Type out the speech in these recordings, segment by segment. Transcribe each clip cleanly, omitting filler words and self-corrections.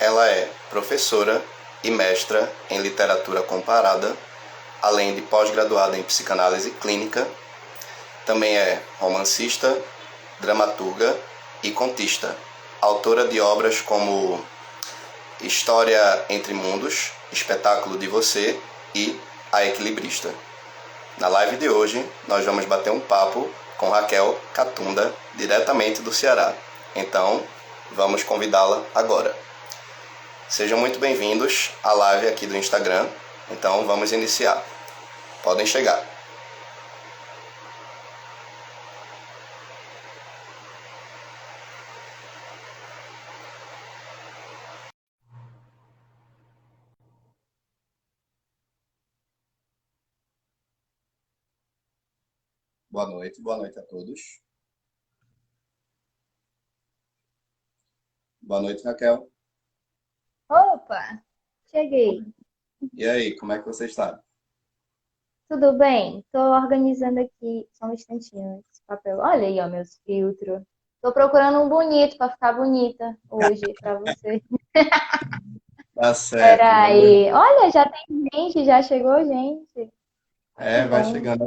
Ela é professora e mestra em literatura comparada, além de pós-graduada em psicanálise clínica. Também é romancista, dramaturga e contista, autora de obras como História entre Mundos, Espetáculo de Você e A Equilibrista. Na live de hoje, nós vamos bater um papo com Raquel Catunda, diretamente do Ceará. Então, vamos convidá-la agora. Sejam muito bem-vindos à live aqui do Instagram. Então, vamos iniciar. Podem chegar. Boa noite a todos. Boa noite, Raquel. Opa, cheguei. E aí, como é que você está? Tudo bem? Estou organizando aqui, só um instantinho, esse papel. Olha aí, ó, meus filtros. Estou procurando um bonito para ficar bonita hoje para você. Tá certo, vamos. Peraí. Olha, já tem gente, já chegou gente. Que Vai bom. chegando.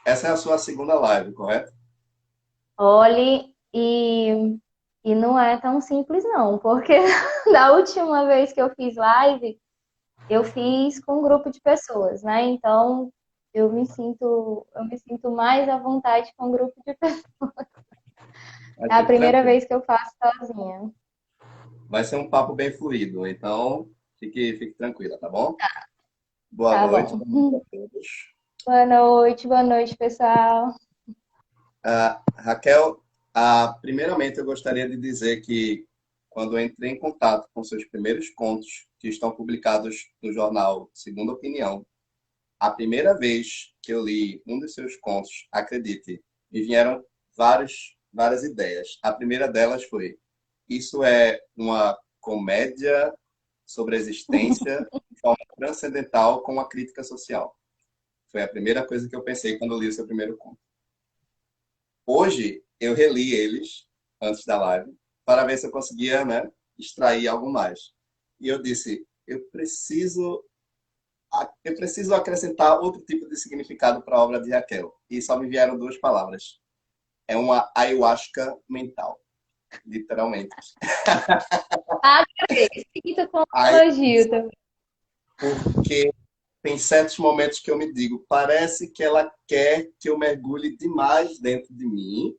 Essa é a sua segunda live, correto? Olhe, e não é tão simples não, porque da última vez que eu fiz live, eu fiz com um grupo de pessoas, né? Então, eu me sinto mais à vontade com um grupo de pessoas. Mas É a fique primeira tranquilo. vez que eu faço sozinha. Vai ser um papo bem fluido, então fique tranquila, tá bom? Tá bom. Boa noite a todos. Boa noite, pessoal. Raquel, primeiramente eu gostaria de dizer que quando eu entrei em contato com seus primeiros contos, que estão publicados no jornal Segunda Opinião, a primeira vez que eu li um dos seus contos, acredite, me vieram várias ideias. A primeira delas foi: isso é uma comédia sobre a existência de forma transcendental com uma crítica social. Foi a primeira coisa que eu pensei quando eu li o seu primeiro conto. Hoje, eu reli eles antes da live para ver se eu conseguia, né, extrair algo mais. E eu disse, eu preciso acrescentar outro tipo de significado para a obra de Raquel. E só me vieram duas palavras. É uma ayahuasca mental, literalmente. Adorei. Sinto como um Aí, elogio também. porque tem certos momentos que eu me digo, parece que ela quer que eu mergulhe demais dentro de mim.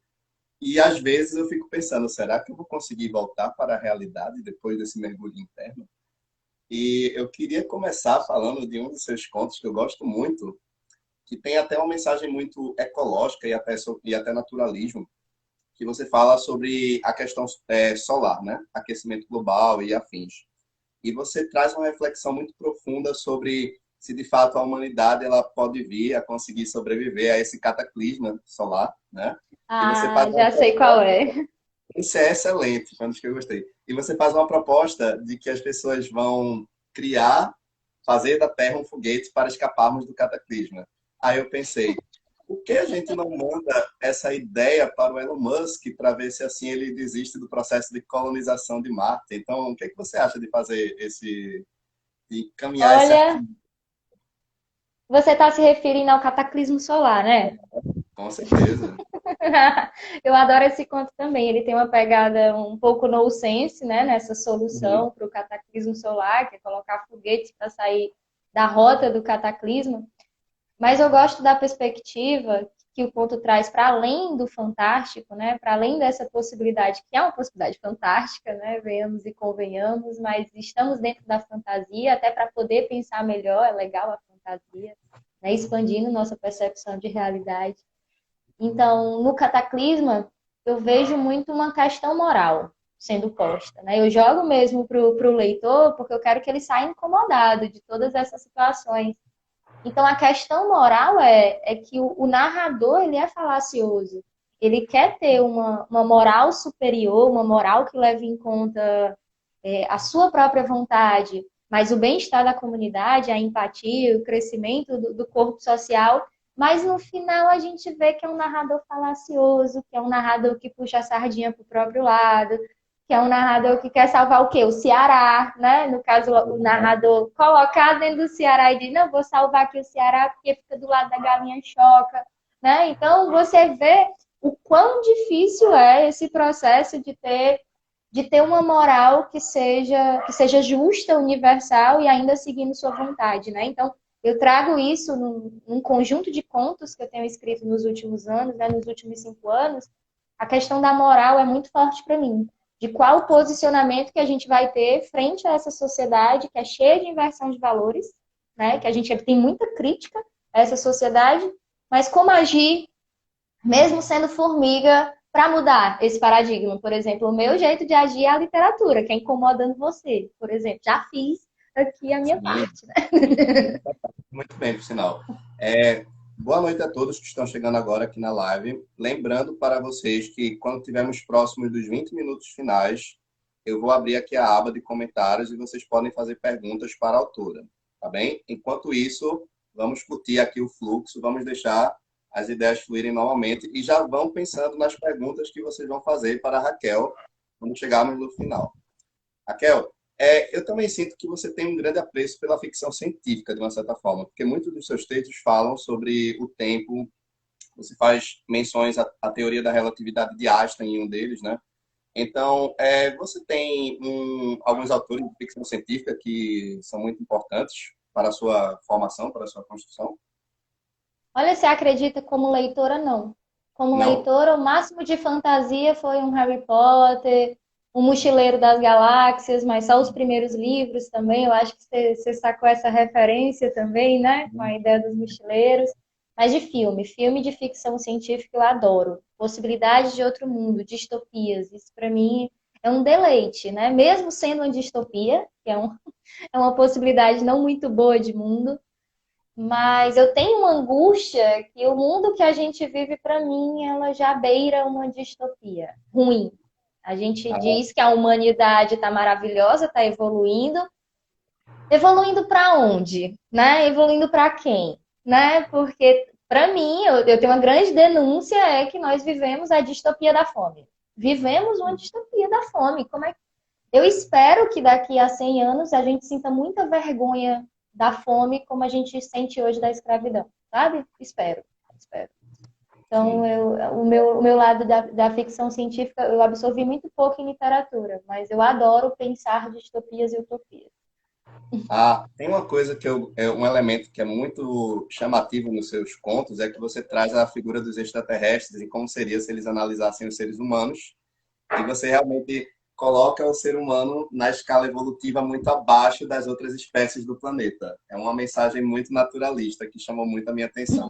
E às vezes eu fico pensando, será que eu vou conseguir voltar para a realidade depois desse mergulho interno? E eu queria começar falando de um dos seus contos que eu gosto muito, que tem até uma mensagem muito ecológica e até naturalismo, que você fala sobre a questão solar, né? Aquecimento global e afins. E você traz uma reflexão muito profunda sobre se de fato a humanidade ela pode vir a conseguir sobreviver a esse cataclisma solar, né? E você faz Ah, uma já sei qual proposta. é. Isso é excelente, foi um dos que eu gostei. E você faz uma proposta de que as pessoas vão criar, fazer da Terra um foguete para escaparmos do cataclisma. Aí eu pensei, por que a gente não manda essa ideia para o Elon Musk para ver se assim ele desiste do processo de colonização de Marte? Então, o que é que você acha de fazer de caminhar esse Olha, artigo? você está se referindo ao cataclismo solar, né? Com certeza. Eu adoro esse conto também. Ele tem uma pegada um pouco nonsense, né? Nessa Uhum. solução para o cataclismo solar, que é colocar foguetes para sair da rota do cataclismo. Mas eu gosto da perspectiva que o conto traz para além do fantástico, né? Para além dessa possibilidade, que é uma possibilidade fantástica, né? Venhamos e convenhamos, mas estamos dentro da fantasia, até para poder pensar melhor, é legal a fantasia, né? Expandindo nossa percepção de realidade. Então, no Cataclisma, eu vejo muito uma questão moral sendo posta, né? Eu jogo mesmo para o leitor, porque eu quero que ele saia incomodado de todas essas situações. Então, a questão moral é que o narrador ele é falacioso. Ele quer ter uma moral superior, uma moral que leve em conta a sua própria vontade, mas o bem-estar da comunidade, a empatia, o crescimento do corpo social. Mas no final a gente vê que é um narrador falacioso, que é um narrador que puxa a sardinha para o próprio lado, que é um narrador que quer salvar o quê? O Ceará, né? No caso, o narrador colocar dentro do Ceará e diz, não, vou salvar aqui o Ceará porque fica do lado da galinha choca, né? Então, você vê o quão difícil é esse processo de ter uma moral que seja justa, universal e ainda seguindo sua vontade, né? Então, eu trago isso num conjunto de contos que eu tenho escrito nos últimos anos, né? Nos últimos 5 anos, a questão da moral é muito forte para mim. De qual posicionamento que a gente vai ter frente a essa sociedade que é cheia de inversão de valores, né? Que a gente tem muita crítica a essa sociedade, mas como agir, mesmo sendo formiga, para mudar esse paradigma. Por exemplo, o meu jeito de agir é a literatura, que é incomodando você, por exemplo. Já fiz aqui a minha Sim, parte, né? muito bem, por sinal. Boa noite a todos que estão chegando agora aqui na live. Lembrando para vocês que quando estivermos próximos dos 20 minutos finais, eu vou abrir aqui a aba de comentários e vocês podem fazer perguntas para a autora, tá bem? Enquanto isso, vamos curtir aqui o fluxo, vamos deixar as ideias fluírem normalmente e já vão pensando nas perguntas que vocês vão fazer para a Raquel quando chegarmos no final. Raquel, eu também sinto que você tem um grande apreço pela ficção científica, de uma certa forma, porque muitos dos seus textos falam sobre o tempo, você faz menções à teoria da relatividade de Einstein em um deles, né? Então, você tem alguns autores de ficção científica que são muito importantes para a sua formação, para a sua construção? Olha, você acredita como leitora, não. Como Não? leitora, o máximo de fantasia foi um Harry Potter, um Mochileiro das Galáxias, mas só os primeiros livros também. Eu acho que você sacou essa referência também, né? Com a ideia dos mochileiros. Mas de filme de ficção científica eu adoro. Possibilidades de outro mundo, distopias. Isso para mim é um deleite, né? Mesmo sendo uma distopia, que é uma possibilidade não muito boa de mundo, mas eu tenho uma angústia que o mundo que a gente vive, para mim, ela já beira uma distopia ruim. A gente diz que a humanidade está maravilhosa, está evoluindo. Evoluindo para onde? Né? Evoluindo para quem? Né? Porque, para mim, eu tenho uma grande denúncia, é que nós vivemos a distopia da fome. Vivemos uma distopia da fome. Como é que eu espero que daqui a 100 anos a gente sinta muita vergonha da fome como a gente sente hoje da escravidão, sabe? Espero, espero. Então, Sim. o meu lado da ficção científica eu absorvi muito pouco em literatura, mas eu adoro pensar distopias e utopias. Tem uma coisa um elemento que é muito chamativo nos seus contos, é que você traz a figura dos extraterrestres e como seria se eles analisassem os seres humanos, e você realmente coloca o ser humano na escala evolutiva muito abaixo das outras espécies do planeta. É uma mensagem muito naturalista que chamou muito a minha atenção.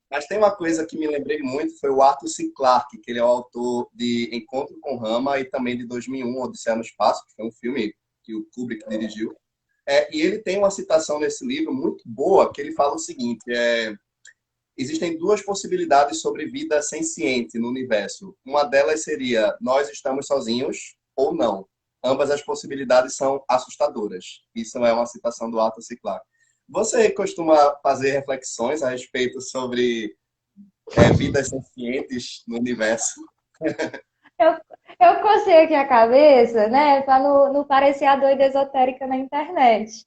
Mas tem uma coisa que me lembrei muito, foi o Arthur C. Clarke, que ele é o autor de Encontro com Rama e também de 2001, Odisseia no Espaço, que foi um filme que o Kubrick dirigiu. E ele tem uma citação nesse livro muito boa, que ele fala o seguinte, existem duas possibilidades sobre vida senciente no universo. Uma delas seria, nós estamos sozinhos ou não. Ambas as possibilidades são assustadoras. Isso é uma citação do Arthur C. Clarke. Você costuma fazer reflexões a respeito sobre vidas sencientes no universo? Eu, eu cocei aqui a cabeça, né, para não parecer a doida esotérica na internet.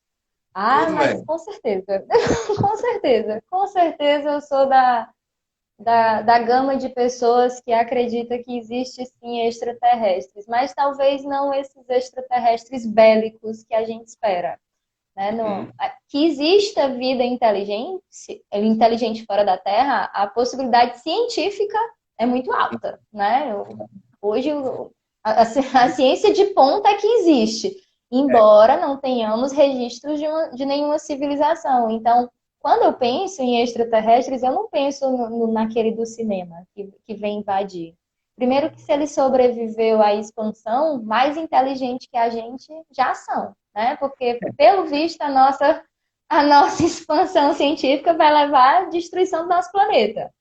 Ah, Tudo mas bem. com certeza, com certeza eu sou da gama de pessoas que acredita que existe sim extraterrestres, mas talvez não esses extraterrestres bélicos que a gente espera. Né? Uhum. Que exista vida inteligente fora da Terra, a possibilidade científica é muito alta. Né? Hoje a ciência de ponta é que existe, embora não tenhamos registros de nenhuma civilização. Então, quando eu penso em extraterrestres, eu não penso naquele do cinema que vem invadir. Primeiro que se ele sobreviveu à expansão, mais inteligente que a gente já são, né? Porque, pelo visto, a nossa expansão científica vai levar à destruição do nosso planeta.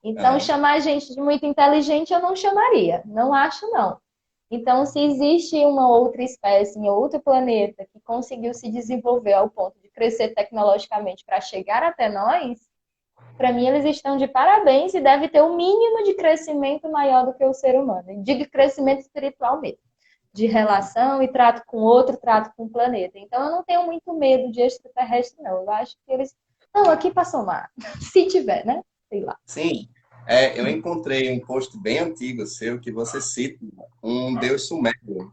Então, Aham. chamar a gente de muito inteligente eu não chamaria. Não acho, não. Então, se existe uma outra espécie em outro planeta que conseguiu se desenvolver ao ponto de crescer tecnologicamente para chegar até nós, para mim eles estão de parabéns e deve ter um mínimo de crescimento maior do que o ser humano. E digo crescimento espiritual mesmo. de relação e trato com outro, trato com o planeta. Então, eu não tenho muito medo de extraterrestre, não. Eu acho que eles estão aqui para somar. Se tiver, né? Sei lá. Sim, eu encontrei um post bem antigo seu que você cita um deus sumério,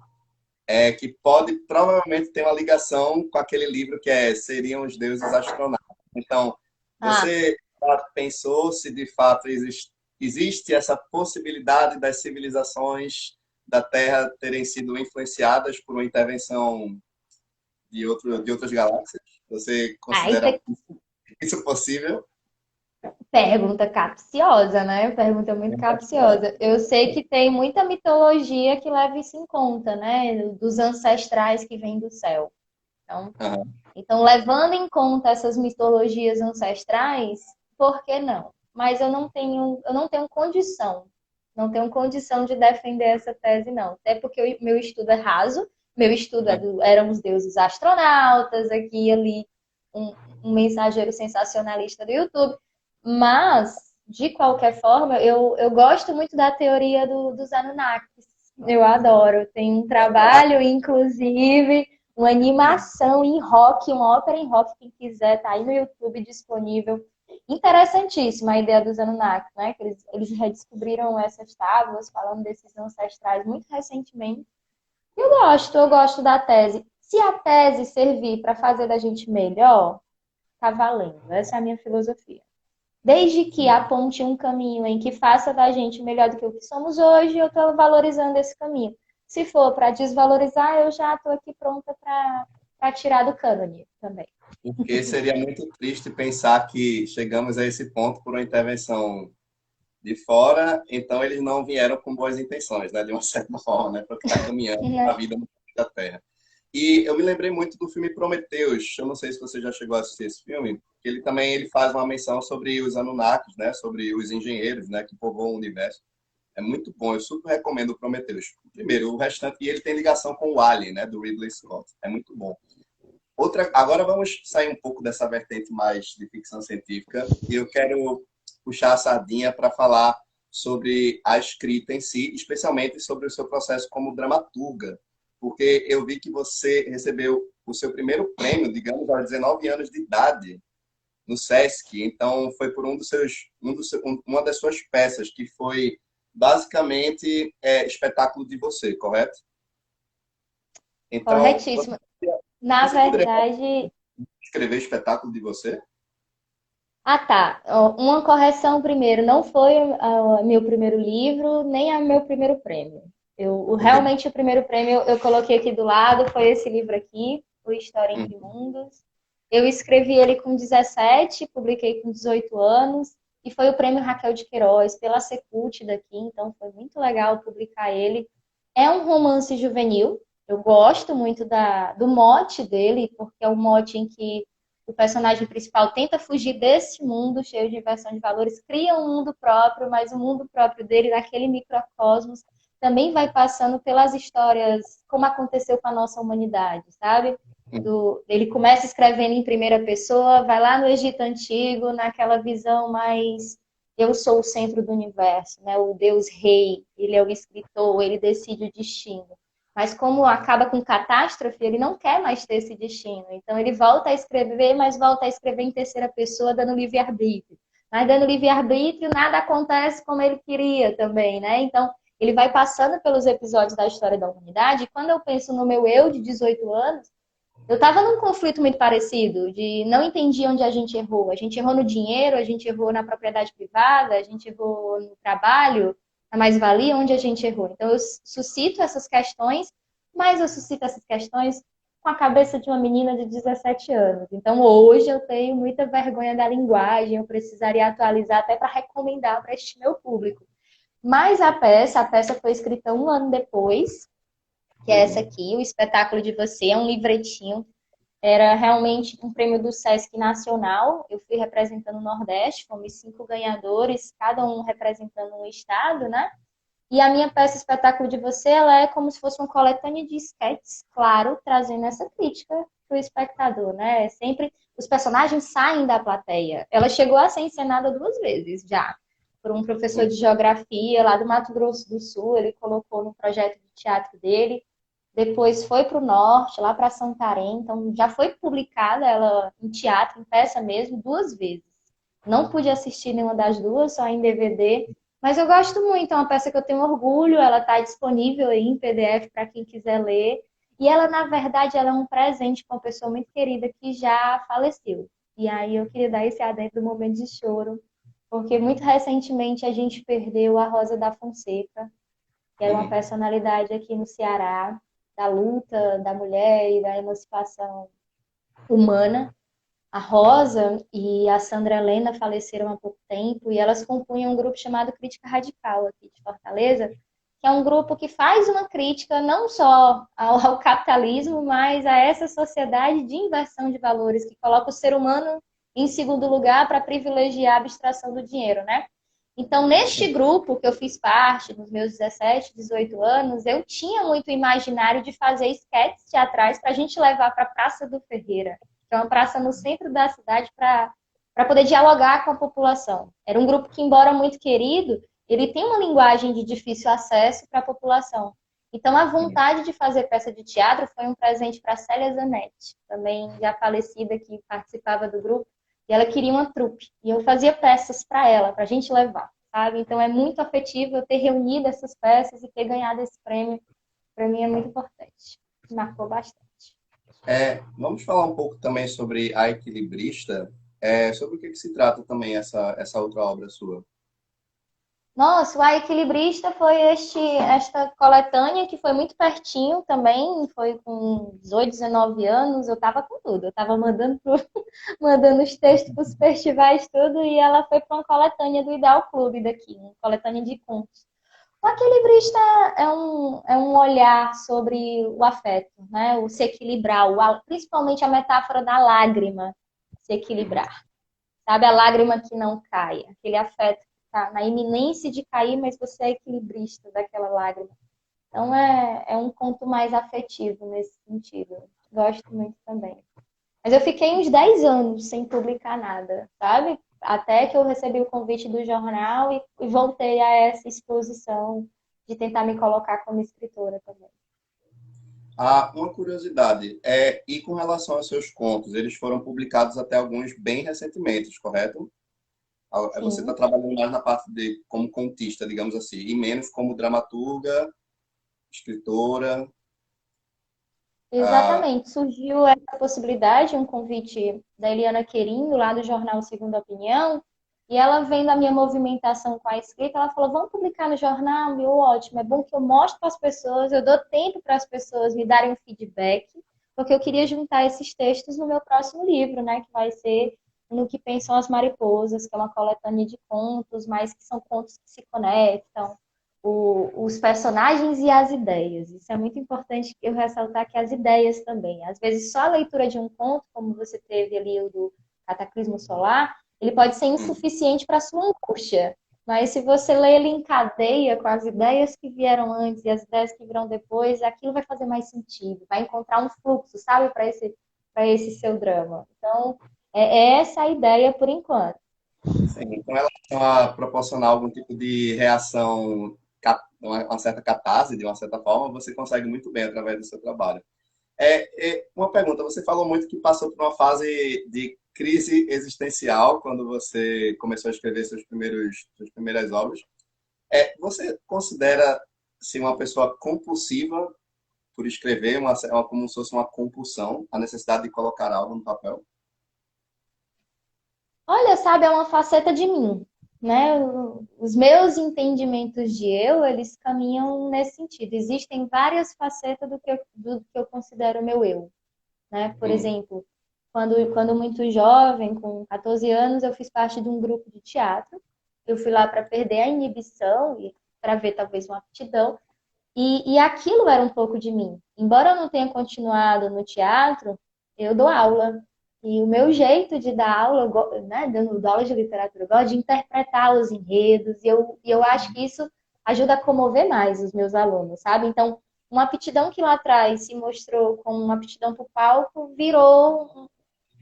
que pode provavelmente ter uma ligação com aquele livro que Seriam os Deuses Astronautas. Então, Ah, você já pensou se de fato existe essa possibilidade das civilizações da Terra terem sido influenciadas por uma intervenção de outras galáxias? Você isso considera é isso possível? pergunta capciosa, né? Pergunta muito capciosa. Eu sei que tem muita mitologia que leva isso em conta, né? Dos ancestrais que vêm do céu. Então, Aham. levando em conta essas mitologias ancestrais, por que não? Mas eu não tenho condição, não tenho condição de defender essa tese, não. Até porque o meu estudo é raso, meu estudo eram os deuses astronautas, aqui e ali, um mensageiro sensacionalista do YouTube. Mas, de qualquer forma, eu gosto muito da teoria dos Anunnakis. Eu adoro. Tem um trabalho, inclusive, uma animação em rock, uma ópera em rock, quem quiser, tá aí no YouTube disponível. Interessantíssima a ideia dos Anunnaki, né? Que eles redescobriram essas tábuas, falando desses ancestrais muito recentemente. Eu gosto da tese. Se a tese servir para fazer da gente melhor, tá valendo. Essa é a minha filosofia. Desde que aponte um caminho em que faça da gente melhor do que o que somos hoje, eu estou valorizando esse caminho. Se for para desvalorizar, eu já estou aqui pronta para tirar do cânone também. Porque seria muito triste pensar que chegamos a esse ponto por uma intervenção de fora, então eles não vieram com boas intenções, né, de uma certa forma, né, para o que está caminhando a Né? vida no planeta da Terra. E eu me lembrei muito do filme Prometheus. Eu não sei se você já chegou a assistir esse filme. Ele faz uma menção sobre os Anunnakis, né, sobre os engenheiros, né, que povoam o universo. É muito bom, eu super recomendo o Prometheus. Primeiro, o restante, e ele tem ligação com o Alien, né, do Ridley Scott. É muito bom. Agora vamos sair um pouco dessa vertente mais de ficção científica e eu quero puxar a sardinha para falar sobre a escrita em si, especialmente sobre o seu processo como dramaturga, porque eu vi que você recebeu o seu primeiro prêmio, digamos, aos 19 anos de idade no Sesc. Então foi por uma das suas peças que foi basicamente espetáculo de você, correto? Então Corretíssimo. Na você poderia verdade, escrever espetáculo de você? tá. Uma correção primeiro. Não foi meu primeiro livro, nem meu primeiro prêmio. Realmente o primeiro prêmio eu coloquei aqui do lado, foi esse livro aqui, O História Hum. entre Mundos. Eu escrevi ele com 17, publiquei com 18 anos, e foi o prêmio Raquel de Queiroz, pela Secult daqui, então foi muito legal publicar ele. É um romance juvenil, eu gosto muito do mote dele, porque é um mote em que o personagem principal tenta fugir desse mundo cheio de inversão de valores, cria um mundo próprio, mas o mundo próprio dele, naquele microcosmos, também vai passando pelas histórias, como aconteceu com a nossa humanidade, sabe? Ele começa escrevendo em primeira pessoa, vai lá no Egito Antigo, naquela visão mais eu sou o centro do universo, né? O Deus rei, ele é o escritor, ele decide o destino. Mas como acaba com catástrofe, ele não quer mais ter esse destino. Então ele volta a escrever, mas volta a escrever em terceira pessoa, dando livre-arbítrio. Mas dando livre-arbítrio, nada acontece como ele queria também, né? Então ele vai passando pelos episódios da história da humanidade. E quando eu penso no meu eu de 18 anos, eu estava num conflito muito parecido, de não entendi onde a gente errou. A gente errou no dinheiro, a gente errou na propriedade privada, a gente errou no trabalho, na mais-valia, onde a gente errou. Então, eu suscito essas questões, mas eu suscito essas questões com a cabeça de uma menina de 17 anos. Então, hoje eu tenho muita vergonha da linguagem, eu precisaria atualizar até para recomendar para este meu público. Mas a peça foi escrita um ano depois, que é essa aqui, O Espetáculo de Você, é um livretinho. Era realmente um prêmio do Sesc Nacional. Eu fui representando o Nordeste, fomos 5 ganhadores, cada um representando um estado, né? E a minha peça Espetáculo de Você, ela é como se fosse uma coletânea de sketches, claro, trazendo essa crítica para o espectador, né? Sempre os personagens saem da plateia. Ela chegou a ser encenada 2 vezes já, por um professor de geografia lá do Mato Grosso do Sul. Ele colocou no projeto de teatro dele. depois foi para o norte, lá para Santarém, então já foi publicada ela em teatro, em peça mesmo, 2 vezes. Não pude assistir nenhuma das duas, só em DVD, mas eu gosto muito, é uma peça que eu tenho orgulho, ela está disponível aí em PDF para quem quiser ler. E ela, na verdade, ela é um presente para uma pessoa muito querida que já faleceu. E aí eu queria dar esse adendo do momento de choro, porque muito recentemente a gente perdeu a Rosa da Fonseca, que era uma Hum. personalidade aqui no Ceará, da luta da mulher e da emancipação humana. A Rosa e a Sandra Helena faleceram há pouco tempo e elas compunham um grupo chamado Crítica Radical aqui de Fortaleza, que é um grupo que faz uma crítica não só ao capitalismo, mas a essa sociedade de inversão de valores que coloca o ser humano em segundo lugar para privilegiar a abstração do dinheiro, né? Então, neste grupo que eu fiz parte, nos meus 17, 18 anos, eu tinha muito imaginário de fazer esquetes teatrais para a gente levar para a Praça do Ferreira, que é uma praça no centro da cidade, para poder dialogar com a população. Era um grupo que, embora muito querido, ele tem uma linguagem de difícil acesso para a população. Então, a vontade de fazer peça de teatro foi um presente para Célia Zanetti, também já falecida, que participava do grupo, e ela queria uma trupe. E eu fazia peças para ela, para a gente levar, sabe? Então, é muito afetivo eu ter reunido essas peças e ter ganhado esse prêmio. Para mim, é muito importante. Marcou bastante. Vamos falar um pouco também sobre A Equilibrista. Sobre o que se trata também essa outra obra sua? Nossa, o A Equilibrista foi esta coletânea que foi muito pertinho também, foi com 18, 19 anos, eu tava com tudo, eu tava mandando os textos para os festivais, tudo, e ela foi para uma coletânea do Ideal Clube daqui, uma coletânea de contos. O Equilibrista é um olhar sobre o afeto, né? O se equilibrar, principalmente a metáfora da lágrima se equilibrar. Sabe, a lágrima que não cai, aquele afeto que está na iminência de cair, mas você é equilibrista daquela lágrima. Então é um conto mais afetivo nesse sentido. Gosto muito também. Mas eu fiquei uns 10 anos sem publicar nada, sabe? Até que eu recebi o convite do jornal e voltei a essa exposição de tentar me colocar como escritora também. Uma curiosidade, e com relação aos seus contos, eles foram publicados até alguns bem recentemente, correto? Você está Sim, trabalhando mais na parte de como contista, digamos assim, e menos como dramaturga, escritora. Ah, exatamente. Surgiu essa possibilidade, um convite da Eliana Querindo, lá do jornal Segunda Opinião, e ela vendo a minha movimentação com a escrita, ela falou, vamos publicar no jornal? Meu, ótimo, é bom que eu mostre para as pessoas, eu dou tempo para as pessoas me darem um feedback, porque eu queria juntar esses textos no meu próximo livro, né, que vai ser No que Pensam as Mariposas, que é uma coletânea de contos, mas que são contos que se conectam, os personagens e as ideias. Isso é muito importante eu ressaltar que as ideias também. Às vezes, só a leitura de um conto, como você teve ali o do Cataclismo Solar, ele pode ser hum, insuficiente para a sua angústia. Mas se você lê ele em cadeia com as ideias que vieram antes e as ideias que virão depois, aquilo vai fazer mais sentido, vai encontrar um fluxo, sabe, para esse seu drama. Então, é essa a ideia por enquanto. sim, com relação a proporcionar algum tipo de reação, uma certa catarse, de uma certa forma, você consegue muito bem através do seu trabalho. Uma pergunta, você falou muito que passou por uma fase de crise existencial quando você começou a escrever suas primeiras obras. Você considera-se uma pessoa compulsiva por escrever, como se fosse uma compulsão, a necessidade de colocar algo no papel? Olha, sabe, é uma faceta de mim, né? Os meus entendimentos de eu, eles caminham nesse sentido. Existem várias facetas do que eu considero meu eu, né? Por Hum, exemplo, quando muito jovem, com 14 anos, eu fiz parte de um grupo de teatro. Eu fui lá para perder a inibição e para ver talvez uma aptidão. E aquilo era um pouco de mim. Embora eu não tenha continuado no teatro, eu dou aula. E o meu jeito de dar aula, né, dando aula de literatura, eu gosto de interpretar os enredos, e eu acho que isso ajuda a comover mais os meus alunos, sabe? Então, uma aptidão que lá atrás se mostrou como uma aptidão para o palco, virou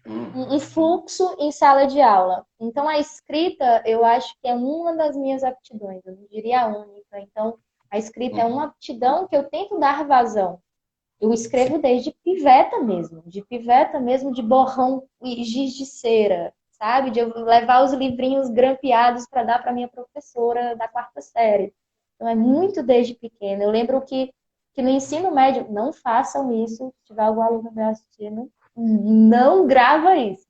hum, um fluxo em sala de aula. Então, a escrita, eu acho que é uma das minhas aptidões, eu não diria a única. Então, a escrita é hum. uma aptidão que eu tento dar vazão. Eu escrevo desde piveta mesmo, de borrão e giz de cera, sabe? De eu levar os livrinhos grampeados para dar para minha professora da quarta série. Então é muito desde pequena. Eu lembro que no ensino médio, não façam isso, se tiver algum aluno me assistindo, não grava isso.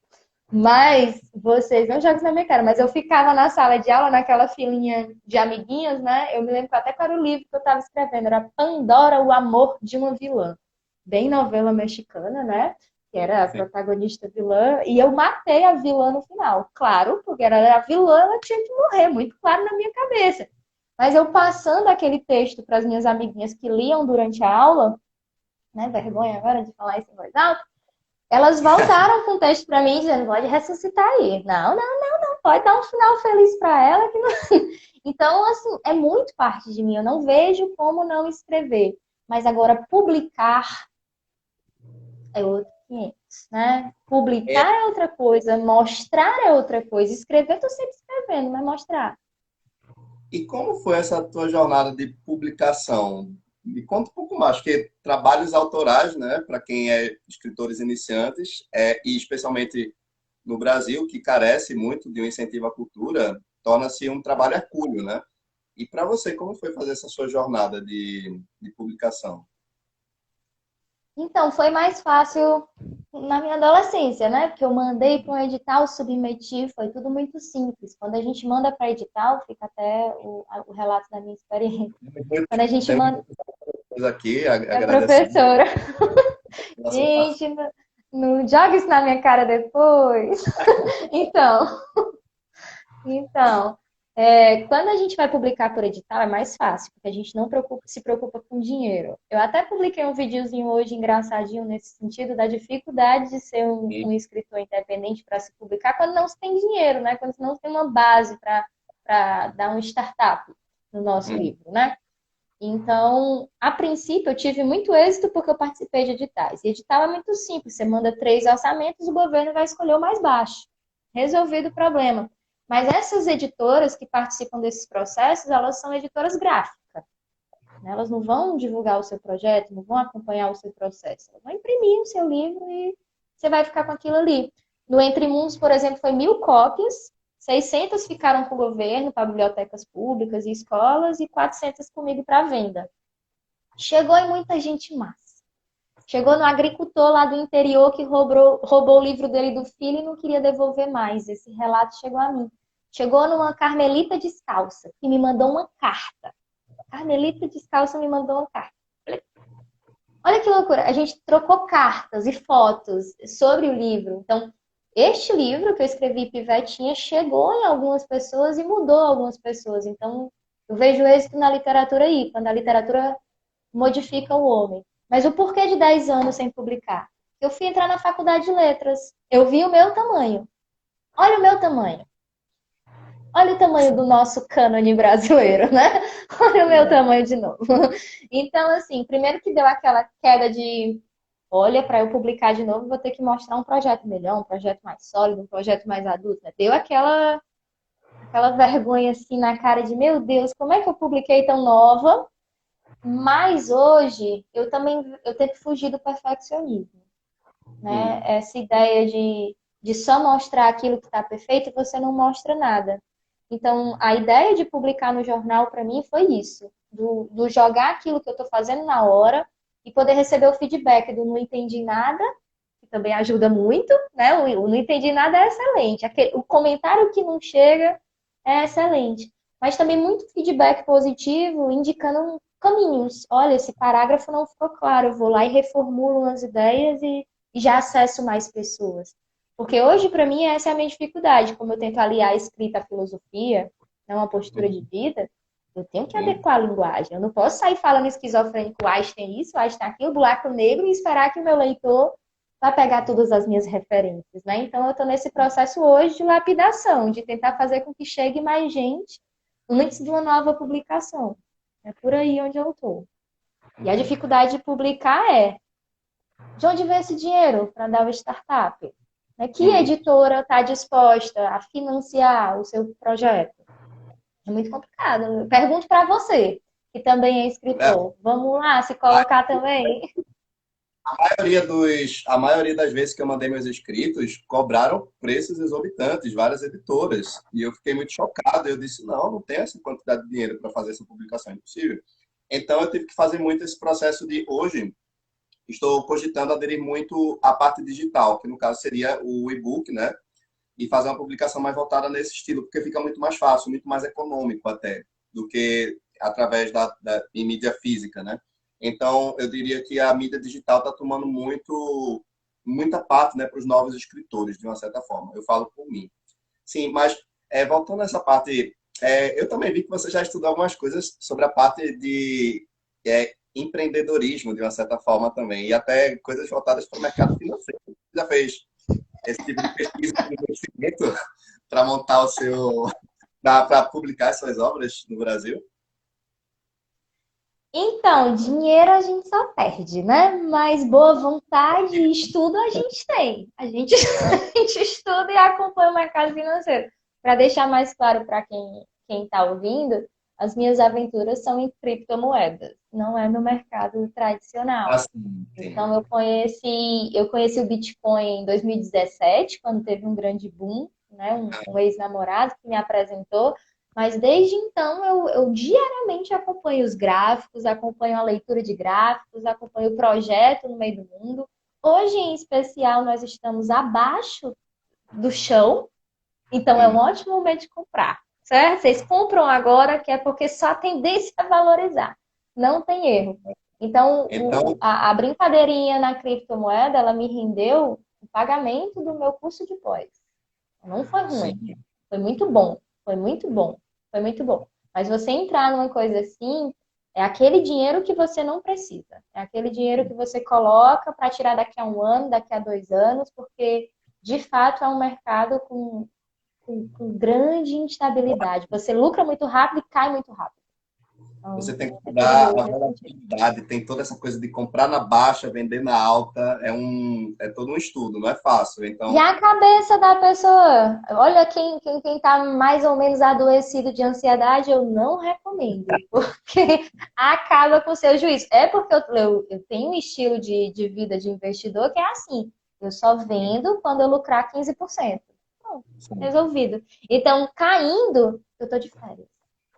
Mas vocês não jogam isso na minha cara, mas eu ficava na sala de aula, naquela filinha de amiguinhas, né? Eu me lembro até que era o livro que eu estava escrevendo, era Pandora, o Amor de uma Vilã. Bem novela mexicana, né? Que era a Sim. protagonista vilã, e eu matei a vilã no final. Claro, porque ela era a vilã, ela tinha que morrer, muito claro na minha cabeça. Mas eu passando aquele texto para as minhas amiguinhas que liam durante a aula, né? Vergonha agora de falar isso em voz alta. Elas voltaram com o texto para mim, dizendo, pode ressuscitar aí. Não, não, não, não, pode dar um final feliz para ela. Que não... Então, assim, é muito parte de mim. Eu não vejo como não escrever. Mas agora, publicar é outro 500, né? É, Publicar é outra coisa, mostrar é outra coisa. Escrever, eu tô sempre escrevendo, mas mostrar. e como foi essa tua jornada de publicação? Me conta um pouco mais, porque trabalhos autorais, né, para quem é escritores iniciantes, e especialmente no Brasil, que carece muito de um incentivo à cultura, torna-se um trabalho hercúleo, né? E para você, como foi fazer essa sua jornada de publicação? Então, foi mais fácil na minha adolescência, né? Porque eu mandei para um edital, submeti, foi tudo muito simples. Quando a gente manda para edital, fica até o relato da minha experiência. Quando a gente Temos manda. muitos aqui É agradecendo professora. a nossa Gente, não joga isso na minha cara depois. Então, quando a gente vai publicar por edital é mais fácil, porque a gente não se preocupa com dinheiro. Eu até publiquei um videozinho hoje engraçadinho nesse sentido, da dificuldade de ser um escritor independente para se publicar quando não se tem dinheiro, né? Quando não se tem uma base para dar um startup no nosso Hum, livro, né? Então, a princípio, eu tive muito êxito porque eu participei de editais. E edital é muito simples, você manda 3 orçamentos, o governo vai escolher o mais baixo. Resolvido o problema. Mas essas editoras que participam desses processos, elas são editoras gráficas, né? Elas não vão divulgar o seu projeto, não vão acompanhar o seu processo. Elas vão imprimir o seu livro e você vai ficar com aquilo ali. No Entre Mundos, por exemplo, foi 1.000 cópias, 600 ficaram com o governo, para bibliotecas públicas e escolas, e 400 comigo para venda. Chegou em muita gente massa. Chegou no agricultor lá do interior que roubou o livro dele do filho e não queria devolver mais. Esse relato chegou a mim. Chegou numa carmelita descalça, que me mandou uma carta. Carmelita descalça me mandou uma carta. Olha que loucura, a gente trocou cartas e fotos sobre o livro. Então, este livro que eu escrevi, Pivetinha, chegou em algumas pessoas e mudou algumas pessoas. Então, eu vejo êxito na literatura aí, quando a literatura modifica o homem. Mas o porquê de 10 anos sem publicar? Eu fui entrar na faculdade de letras. Eu vi o meu tamanho. Olha o meu tamanho. Olha o tamanho do nosso cânone brasileiro, né? Olha o meu tamanho de novo. Então, assim, primeiro que deu aquela queda de, olha, para eu publicar de novo, vou ter que mostrar um projeto melhor, um projeto mais sólido, um projeto mais adulto, né? Deu aquela vergonha assim na cara de, meu Deus, como é que eu publiquei tão nova? Mas hoje eu tento fugir do perfeccionismo, né? hum, Essa ideia de só mostrar aquilo que está perfeito e você não mostra nada. Então, a ideia de publicar no jornal para mim foi isso, do jogar aquilo que eu estou fazendo na hora e poder receber o feedback do não entendi nada, que também ajuda muito, né? O não entendi nada é excelente. O comentário que não chega é excelente. Mas também muito feedback positivo, indicando caminhos. Olha, esse parágrafo não ficou claro, eu vou lá e reformulo as ideias e já acesso mais pessoas. Porque hoje, para mim, essa é a minha dificuldade. Como eu tento aliar a escrita à filosofia, né, uma postura de vida, eu tenho que sim. adequar a linguagem. Eu não posso sair falando esquizofrênico, Einstein isso, Einstein aquilo, buraco negro, e esperar que o meu leitor vá pegar todas as minhas referências, né? Então, eu estou nesse processo hoje de lapidação, de tentar fazer com que chegue mais gente antes de uma nova publicação. É por aí onde eu estou. E a dificuldade de publicar é de onde vem esse dinheiro para dar o startup? Que Hum. editora está disposta a financiar o seu projeto? É muito complicado. Eu pergunto para você, que também é É, escritor. Vamos lá se colocar também? A maioria das vezes que eu mandei meus inscritos cobraram preços exorbitantes, várias editoras. E eu fiquei muito chocado. Eu disse, não, não tenho essa quantidade de dinheiro para fazer essa publicação, é impossível. Então eu tive que fazer muito esse processo de hoje. Estou cogitando aderir muito à parte digital, que no caso seria o e-book, né? E fazer uma publicação mais voltada nesse estilo, porque fica muito mais fácil, muito mais econômico até, do que através em mídia física, né? Então, eu diria que a mídia digital está tomando muita parte, né, para os novos escritores, de uma certa forma. Eu falo por mim. Sim, mas voltando a essa parte, eu também vi que você já estudou algumas coisas sobre a parte de empreendedorismo, de uma certa forma também, e até coisas voltadas para o mercado financeiro. Você já fez esse tipo de pesquisa de investimento para montar o seu, para publicar suas obras no Brasil? Então, dinheiro a gente só perde, né? Mas boa vontade e estudo a gente tem. A gente, a gente estuda e acompanha o mercado financeiro. Para deixar mais claro para quem está ouvindo, as minhas aventuras são em criptomoedas, não é no mercado tradicional. Assim, sim. Então, eu conheci o Bitcoin em 2017, quando teve um grande boom, né? Um ex-namorado que me apresentou. Mas desde então eu diariamente acompanho os gráficos, acompanho a leitura de gráficos, acompanho o projeto no meio do mundo. Hoje, em especial, nós estamos abaixo do chão, então é um Sim. ótimo momento de comprar, certo? Vocês compram agora, que é porque só a tendência a valorizar. Não tem erro. Então, Então, a brincadeirinha na criptomoeda, ela me rendeu o pagamento do meu curso de pós. Não foi ruim. sim. Foi muito bom. Foi muito bom. Foi muito bom. Mas você entrar numa coisa assim, é aquele dinheiro que você não precisa. É aquele dinheiro que você coloca para tirar daqui a um ano, daqui a 2 anos, porque de fato é um mercado com grande instabilidade. Você lucra muito rápido e cai muito rápido. Você Então, tem que é estudar perigoso a nesse sentido. volatilidade, tem toda essa coisa de comprar na baixa, vender na alta, é todo um estudo, não é fácil. E Então, a cabeça da pessoa, olha quem tá mais ou menos adoecido de ansiedade, eu não recomendo, porque acaba com o seu juízo. É porque eu tenho um estilo de vida de investidor que é assim, eu só vendo quando eu lucrar 15%. Pronto, sim. resolvido. Então, caindo, eu tô de férias.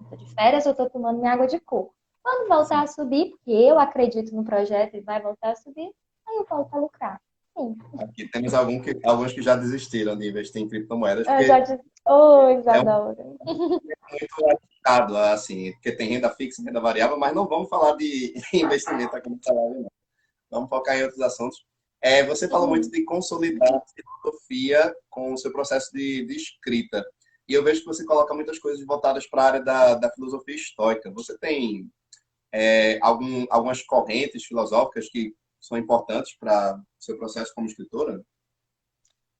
Eu tô de férias, eu tô tomando minha água de coco. Quando voltar Sim. a subir, porque eu acredito no projeto e vai voltar a subir, aí eu volto a lucrar. Sim. Aqui temos alguns que já desistiram de investir em criptomoedas, Eu já porque disse, oi, é um Isadora. muito arriscado, assim, porque tem renda fixa, renda variável, mas não vamos falar de investimento aqui no salário, não. Vamos focar em outros assuntos. Você falou muito de consolidar a filosofia com o seu processo de escrita. E eu vejo que você coloca muitas coisas voltadas para a área da filosofia estoica. Você tem algumas correntes filosóficas que são importantes para o seu processo como escritora?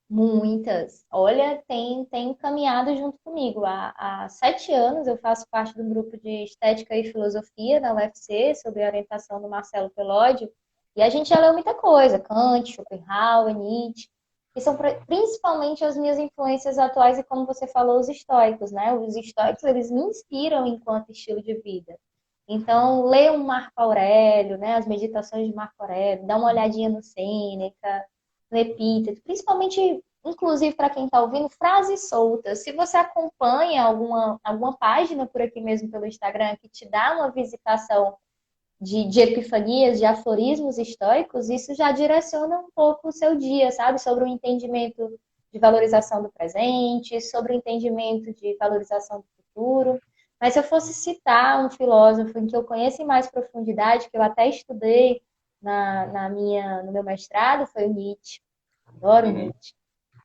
Muitas. Olha, tem caminhado junto comigo. Há 7 anos eu faço parte do grupo de Estética e Filosofia da UFC, sob a orientação do Marcelo Pelódio. E a gente já leu muita coisa, Kant, Schopenhauer, Nietzsche, que são principalmente as minhas influências atuais e, como você falou, os estoicos, né? Os estoicos, eles me inspiram enquanto estilo de vida. Então, leia um Marco Aurélio, né? As meditações de Marco Aurélio, dá uma olhadinha no Sêneca, no Epíteto, principalmente, inclusive para quem está ouvindo, frases soltas. Se você acompanha alguma página por aqui mesmo pelo Instagram que te dá uma visitação de epifanias, de aforismos estoicos, isso já direciona um pouco o seu dia, sabe? Sobre o entendimento de valorização do presente, sobre o entendimento de valorização do futuro. Mas se eu fosse citar um filósofo em que eu conheço em mais profundidade, que eu até estudei no meu mestrado, foi o Nietzsche. Adoro Uhum. Nietzsche.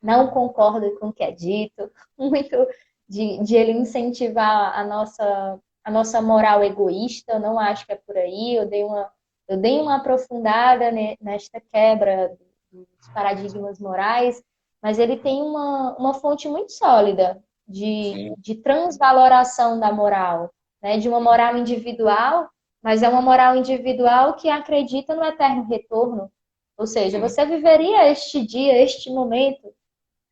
Não concordo com o que é dito, muito de ele incentivar a nossa moral egoísta, eu não acho que é por aí. Eu dei uma aprofundada nesta quebra dos paradigmas morais, mas ele tem uma fonte muito sólida de, Sim. de transvaloração da moral, né? De uma moral individual, mas é uma moral individual que acredita no eterno retorno. Ou seja, Sim. você viveria este dia, este momento,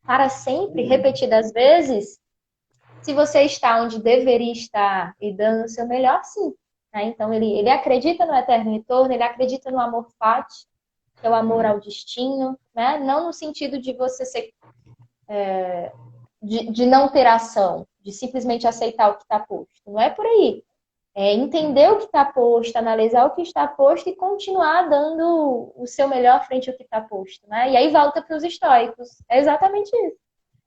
para sempre, repetidas vezes, se você está onde deveria estar e dando o seu melhor, sim. Né? Então, ele acredita no eterno retorno, ele acredita no amor fati, que é o amor ao destino, né? Não no sentido de você ser de não ter ação, de simplesmente aceitar o que está posto. Não é por aí. É entender o que está posto, analisar o que está posto e continuar dando o seu melhor frente ao que está posto, né? E aí volta para os estoicos. É exatamente isso.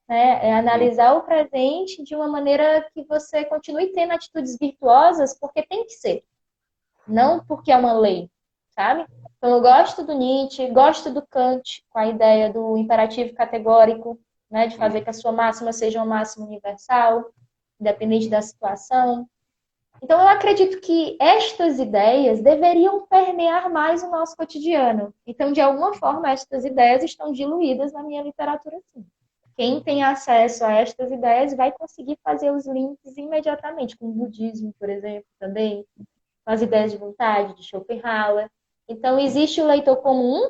Né? É analisar o presente de uma maneira que você continue tendo atitudes virtuosas, porque tem que ser. Não porque é uma lei, sabe? Então, eu gosto do Nietzsche, gosto do Kant, com a ideia do imperativo categórico, né? De fazer que a sua máxima seja uma máxima universal, independente da situação. Então, eu acredito que estas ideias deveriam permear mais o nosso cotidiano. Então, de alguma forma, estas ideias estão diluídas na minha literatura, sim. Quem tem acesso a estas ideias vai conseguir fazer os links imediatamente, com o budismo, por exemplo, também, com as ideias de vontade, de Schopenhauer. Então, existe o leitor comum,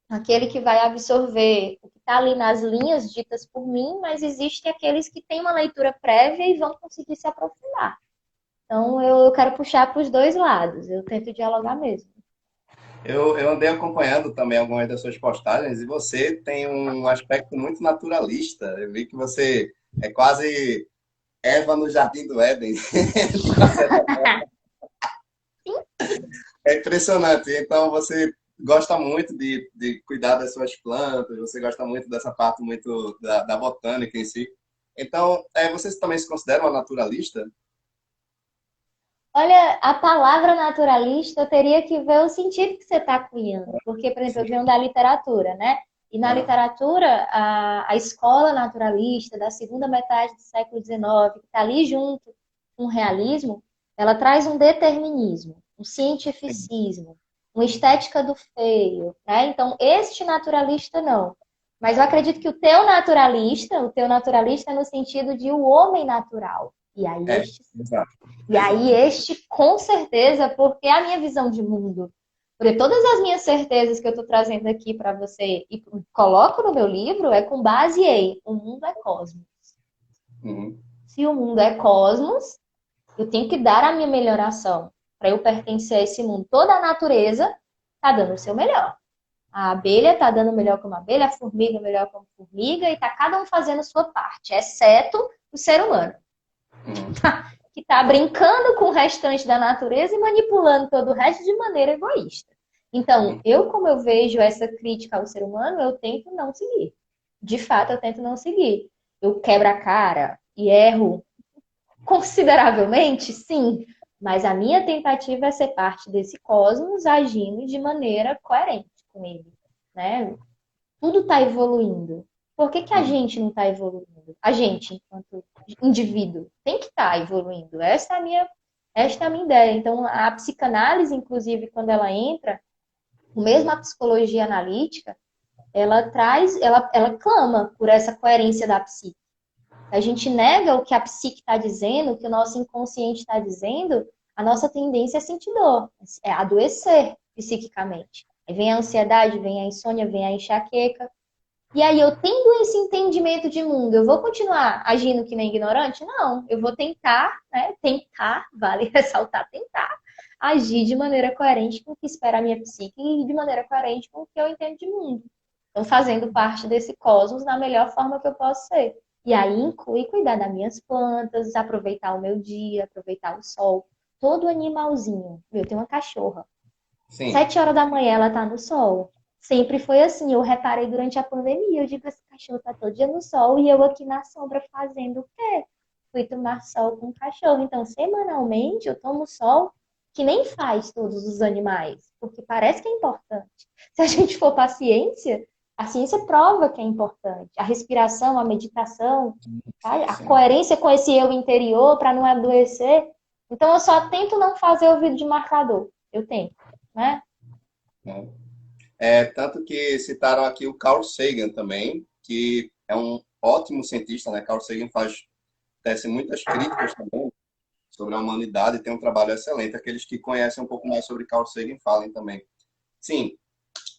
aquele que vai absorver o que está ali nas linhas ditas por mim, mas existem aqueles que têm uma leitura prévia e vão conseguir se aprofundar. Então, eu quero puxar para os dois lados. Eu tento dialogar mesmo. Eu andei acompanhando também algumas das suas postagens e você tem um aspecto muito naturalista. Eu vi que você é quase Eva no Jardim do Éden. É impressionante. Então, você gosta muito de cuidar das suas plantas, você gosta muito dessa parte muito da botânica em si. Então, você também se considera uma naturalista? Olha, a palavra naturalista eu teria que ver o sentido que você está cunhando. Porque, por exemplo, eu venho da literatura, né? E na Ah, literatura, a escola naturalista da segunda metade do século XIX, que está ali junto com o realismo, ela traz um determinismo, um sim. cientificismo, uma estética do feio, né? Então, este naturalista não. Mas eu acredito que o teu naturalista é no sentido de o homem natural. E aí É, este exato. e aí, Exato. este, com certeza, porque é a minha visão de mundo. Porque todas as minhas certezas que eu estou trazendo aqui para você e coloco no meu livro é com base em o mundo é cosmos. Uhum. Se o mundo é cosmos, eu tenho que dar a minha melhor ação para eu pertencer a esse mundo. Toda a natureza está dando o seu melhor. A abelha está dando melhor como abelha, a formiga melhor como formiga, e está cada um fazendo a sua parte, exceto o ser humano Uhum. que está brincando com o restante da natureza e manipulando todo o resto de maneira egoísta. Então, Uhum. como eu vejo essa crítica ao ser humano, eu tento não seguir. De fato, eu tento não seguir. Eu quebro a cara e erro consideravelmente, sim, mas a minha tentativa é ser parte desse cosmos agindo de maneira coerente com ele, né? Tudo está evoluindo. Por que que a Uhum. gente não está evoluindo? A gente, enquanto indivíduo, tem que estar evoluindo. Esta é a minha ideia. Então, a psicanálise, inclusive, quando ela entra, mesmo a psicologia analítica, ela clama por essa coerência da psique. A gente nega o que a psique está dizendo, o que o nosso inconsciente está dizendo, a nossa tendência é sentir dor, é adoecer psiquicamente. Aí vem a ansiedade, vem a insônia, vem a enxaqueca. E aí, eu tendo esse entendimento de mundo, eu vou continuar agindo que nem ignorante? Não, eu vou tentar, né? Tentar, vale ressaltar, tentar agir de maneira coerente com o que espera a minha psique e de maneira coerente com o que eu entendo de mundo. Então, fazendo parte desse cosmos da melhor forma que eu posso ser. E aí inclui cuidar das minhas plantas, aproveitar o meu dia, aproveitar o sol. Todo animalzinho. Eu tenho uma cachorra. Sim. 7 horas da manhã ela tá no sol. Sempre foi assim. Eu reparei durante a pandemia. Eu digo, esse cachorro tá todo dia no sol e eu aqui na sombra fazendo o quê? Fui tomar sol com o cachorro. Então, semanalmente, eu tomo sol que nem faz todos os animais, porque parece que é importante. Se a gente for para a ciência prova que é importante. A respiração, a meditação, tá? A Sim. coerência com esse eu interior para não adoecer. Então, eu só tento não fazer ouvido de marcador. Eu tento, né? Tanto que citaram aqui o Carl Sagan também, que é um ótimo cientista, né? Carl Sagan tece muitas críticas também sobre a humanidade e tem um trabalho excelente. Aqueles que conhecem um pouco mais sobre Carl Sagan falem também. Sim,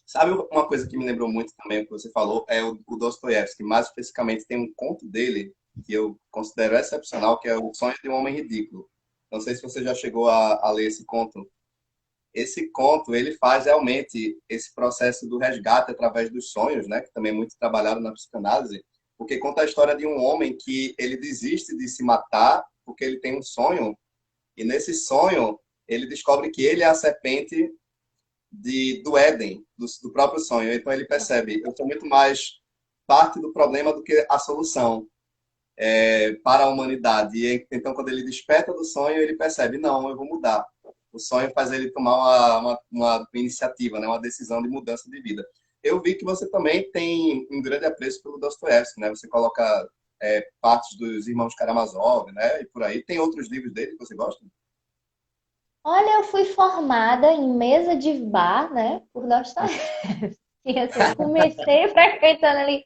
sabe uma coisa que me lembrou muito também, o que você falou, é o Dostoiévski. Mais especificamente, tem um conto dele que eu considero excepcional, que é O Sonho de um Homem Ridículo. Não sei se você já chegou a ler esse conto. esse conto, ele faz realmente esse processo do resgate através dos sonhos, né? Que também é muito trabalhado na psicanálise, porque conta a história de um homem que ele desiste de se matar porque ele tem um sonho, e nesse sonho ele descobre que ele é a serpente do Éden, do próprio sonho. Então ele percebe, eu sou muito mais parte do problema do que a solução para a humanidade. E então, quando ele desperta do sonho, ele percebe, não, eu vou mudar. O sonho faz ele tomar uma iniciativa, né? Uma decisão de mudança de vida. Eu vi que você também tem um grande apreço pelo Dostoiévski, né? Você coloca partes dos Irmãos Karamazov, né? E por aí. Tem outros livros dele que você gosta? Olha, eu fui formada em mesa de bar, né, por Dostoiévski. Assim, eu comecei frequentando ali.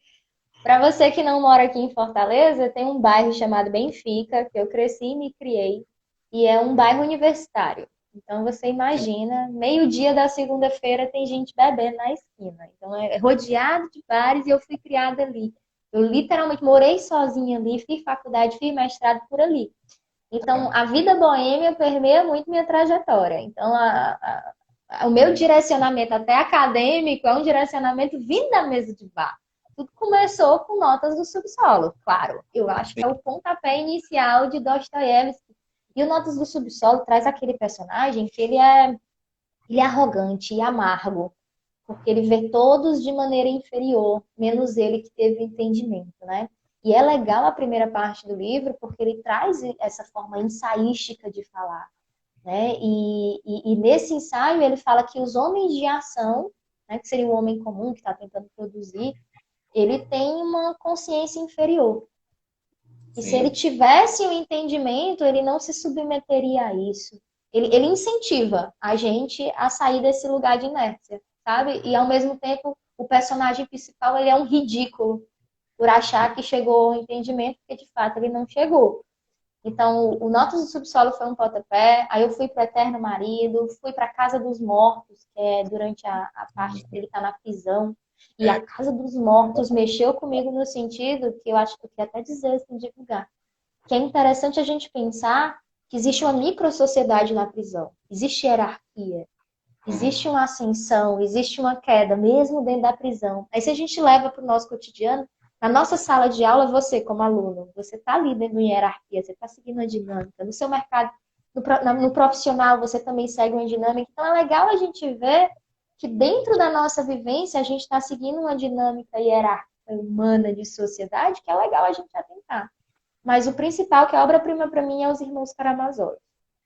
Para você que não mora aqui em Fortaleza, tem um bairro chamado Benfica, que eu cresci e me criei, e é um bairro universitário. Então você imagina, meio-dia da segunda-feira tem gente bebendo na esquina. Então é rodeado de bares e eu fui criada ali. Eu literalmente morei sozinha ali, fiz faculdade, fiz mestrado por ali. Então, a vida boêmia permeia muito minha trajetória. Então, o meu direcionamento até acadêmico é um direcionamento vindo da mesa de bar. Tudo começou com Notas do Subsolo, claro. Eu acho que é o pontapé inicial de Dostoiévski. E o Notas do Subsolo traz aquele personagem que ele é arrogante e amargo, porque ele vê todos de maneira inferior, menos ele que teve entendimento, né? E é legal a primeira parte do livro, porque ele traz essa forma ensaística de falar, né? E nesse ensaio ele fala que os homens de ação, né, que seria o homem comum que está tentando produzir, ele tem uma consciência inferior. E se ele Sim. tivesse um entendimento, ele não se submeteria a isso. Ele incentiva a gente a sair desse lugar de inércia, sabe? E ao mesmo tempo, o personagem principal ele é um ridículo por achar que chegou ao entendimento, porque de fato ele não chegou. Então, o Notas do Subsolo foi um pontapé, aí eu fui para o Eterno Marido, fui para a Casa dos Mortos, que é durante a parte que ele está na prisão. E a É, Casa dos Mortos mexeu comigo no sentido que eu acho que eu queria até dizer assim, divulgar. Que é interessante a gente pensar que existe uma micro-sociedade na prisão. Existe hierarquia, existe uma ascensão, existe uma queda, mesmo dentro da prisão. Aí se a gente leva para o nosso cotidiano, na nossa sala de aula, você como aluno, você está ali dentro de uma hierarquia, você está seguindo uma dinâmica. No seu mercado, no profissional, você também segue uma dinâmica. Então é legal a gente ver que dentro da nossa vivência, a gente está seguindo uma dinâmica hierárquica humana de sociedade, que é legal a gente atentar. Mas o principal, que é a obra-prima para mim, é os Irmãos Karamazov.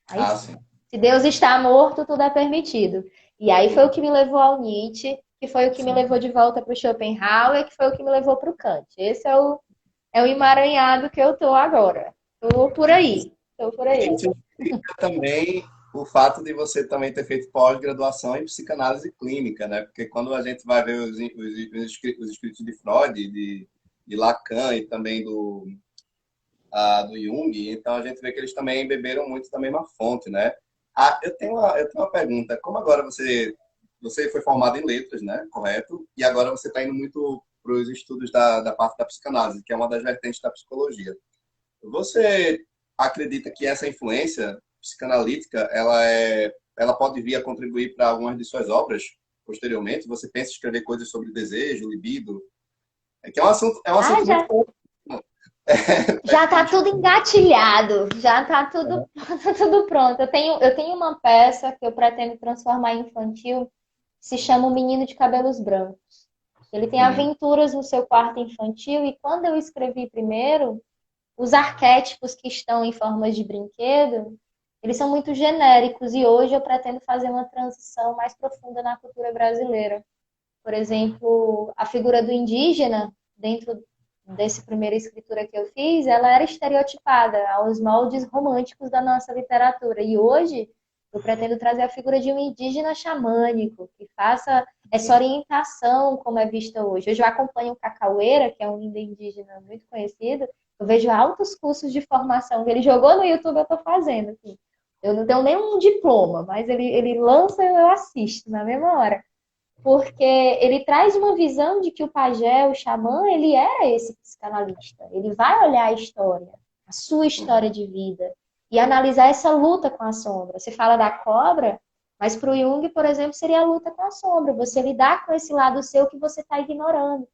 Aí sim. sim. Se Deus está morto, tudo é permitido. E aí foi o que me levou ao Nietzsche, que foi o que me Sim. levou de volta para o Schopenhauer, que foi o que me levou para o Kant. Esse é o emaranhado que eu tô agora. Tô por aí. Tô por aí. Isso explica também o fato de você também ter feito pós-graduação em psicanálise clínica, né? Porque quando a gente vai ver os escritos de Freud, de Lacan e também do Jung, então a gente vê que eles também beberam muito da mesma fonte, né? Ah, eu tenho uma pergunta. Como agora você foi formado em letras, né? Correto? E agora você está indo muito para os estudos da parte da psicanálise, que é uma das vertentes da psicologia. Você acredita que essa influência psicanalítica, ela pode vir a contribuir para algumas de suas obras posteriormente? Você pensa em escrever coisas sobre desejo, libido? É que é um Ah, assunto já, muito já tá tudo engatilhado. Já tá tudo, tá tudo pronto. Eu tenho uma peça que eu pretendo transformar em infantil, se chama O Menino de Cabelos Brancos. Ele tem Uhum. aventuras no seu quarto infantil e quando eu escrevi primeiro, os arquétipos que estão em formas de brinquedo, eles são muito genéricos e hoje eu pretendo fazer uma transição mais profunda na cultura brasileira. Por exemplo, a figura do indígena, dentro dessa primeira escritura que eu fiz, ela era estereotipada aos moldes românticos da nossa literatura. E hoje eu pretendo trazer a figura de um indígena xamânico, que faça essa orientação como é vista hoje. Hoje eu acompanho o Cacaueira, que é um índio indígena muito conhecido, eu vejo altos cursos de formação que ele jogou no YouTube, eu estou fazendo. Assim. Eu não tenho nenhum diploma, mas ele lança e eu assisto na mesma hora. Porque ele traz uma visão de que o pajé, o xamã, ele era esse psicanalista. Ele vai olhar a história, a sua história de vida, e analisar essa luta com a sombra. Você fala da cobra, Mas para o Jung, por exemplo, seria a luta com a sombra, você lidar com esse lado seu que você está ignorando.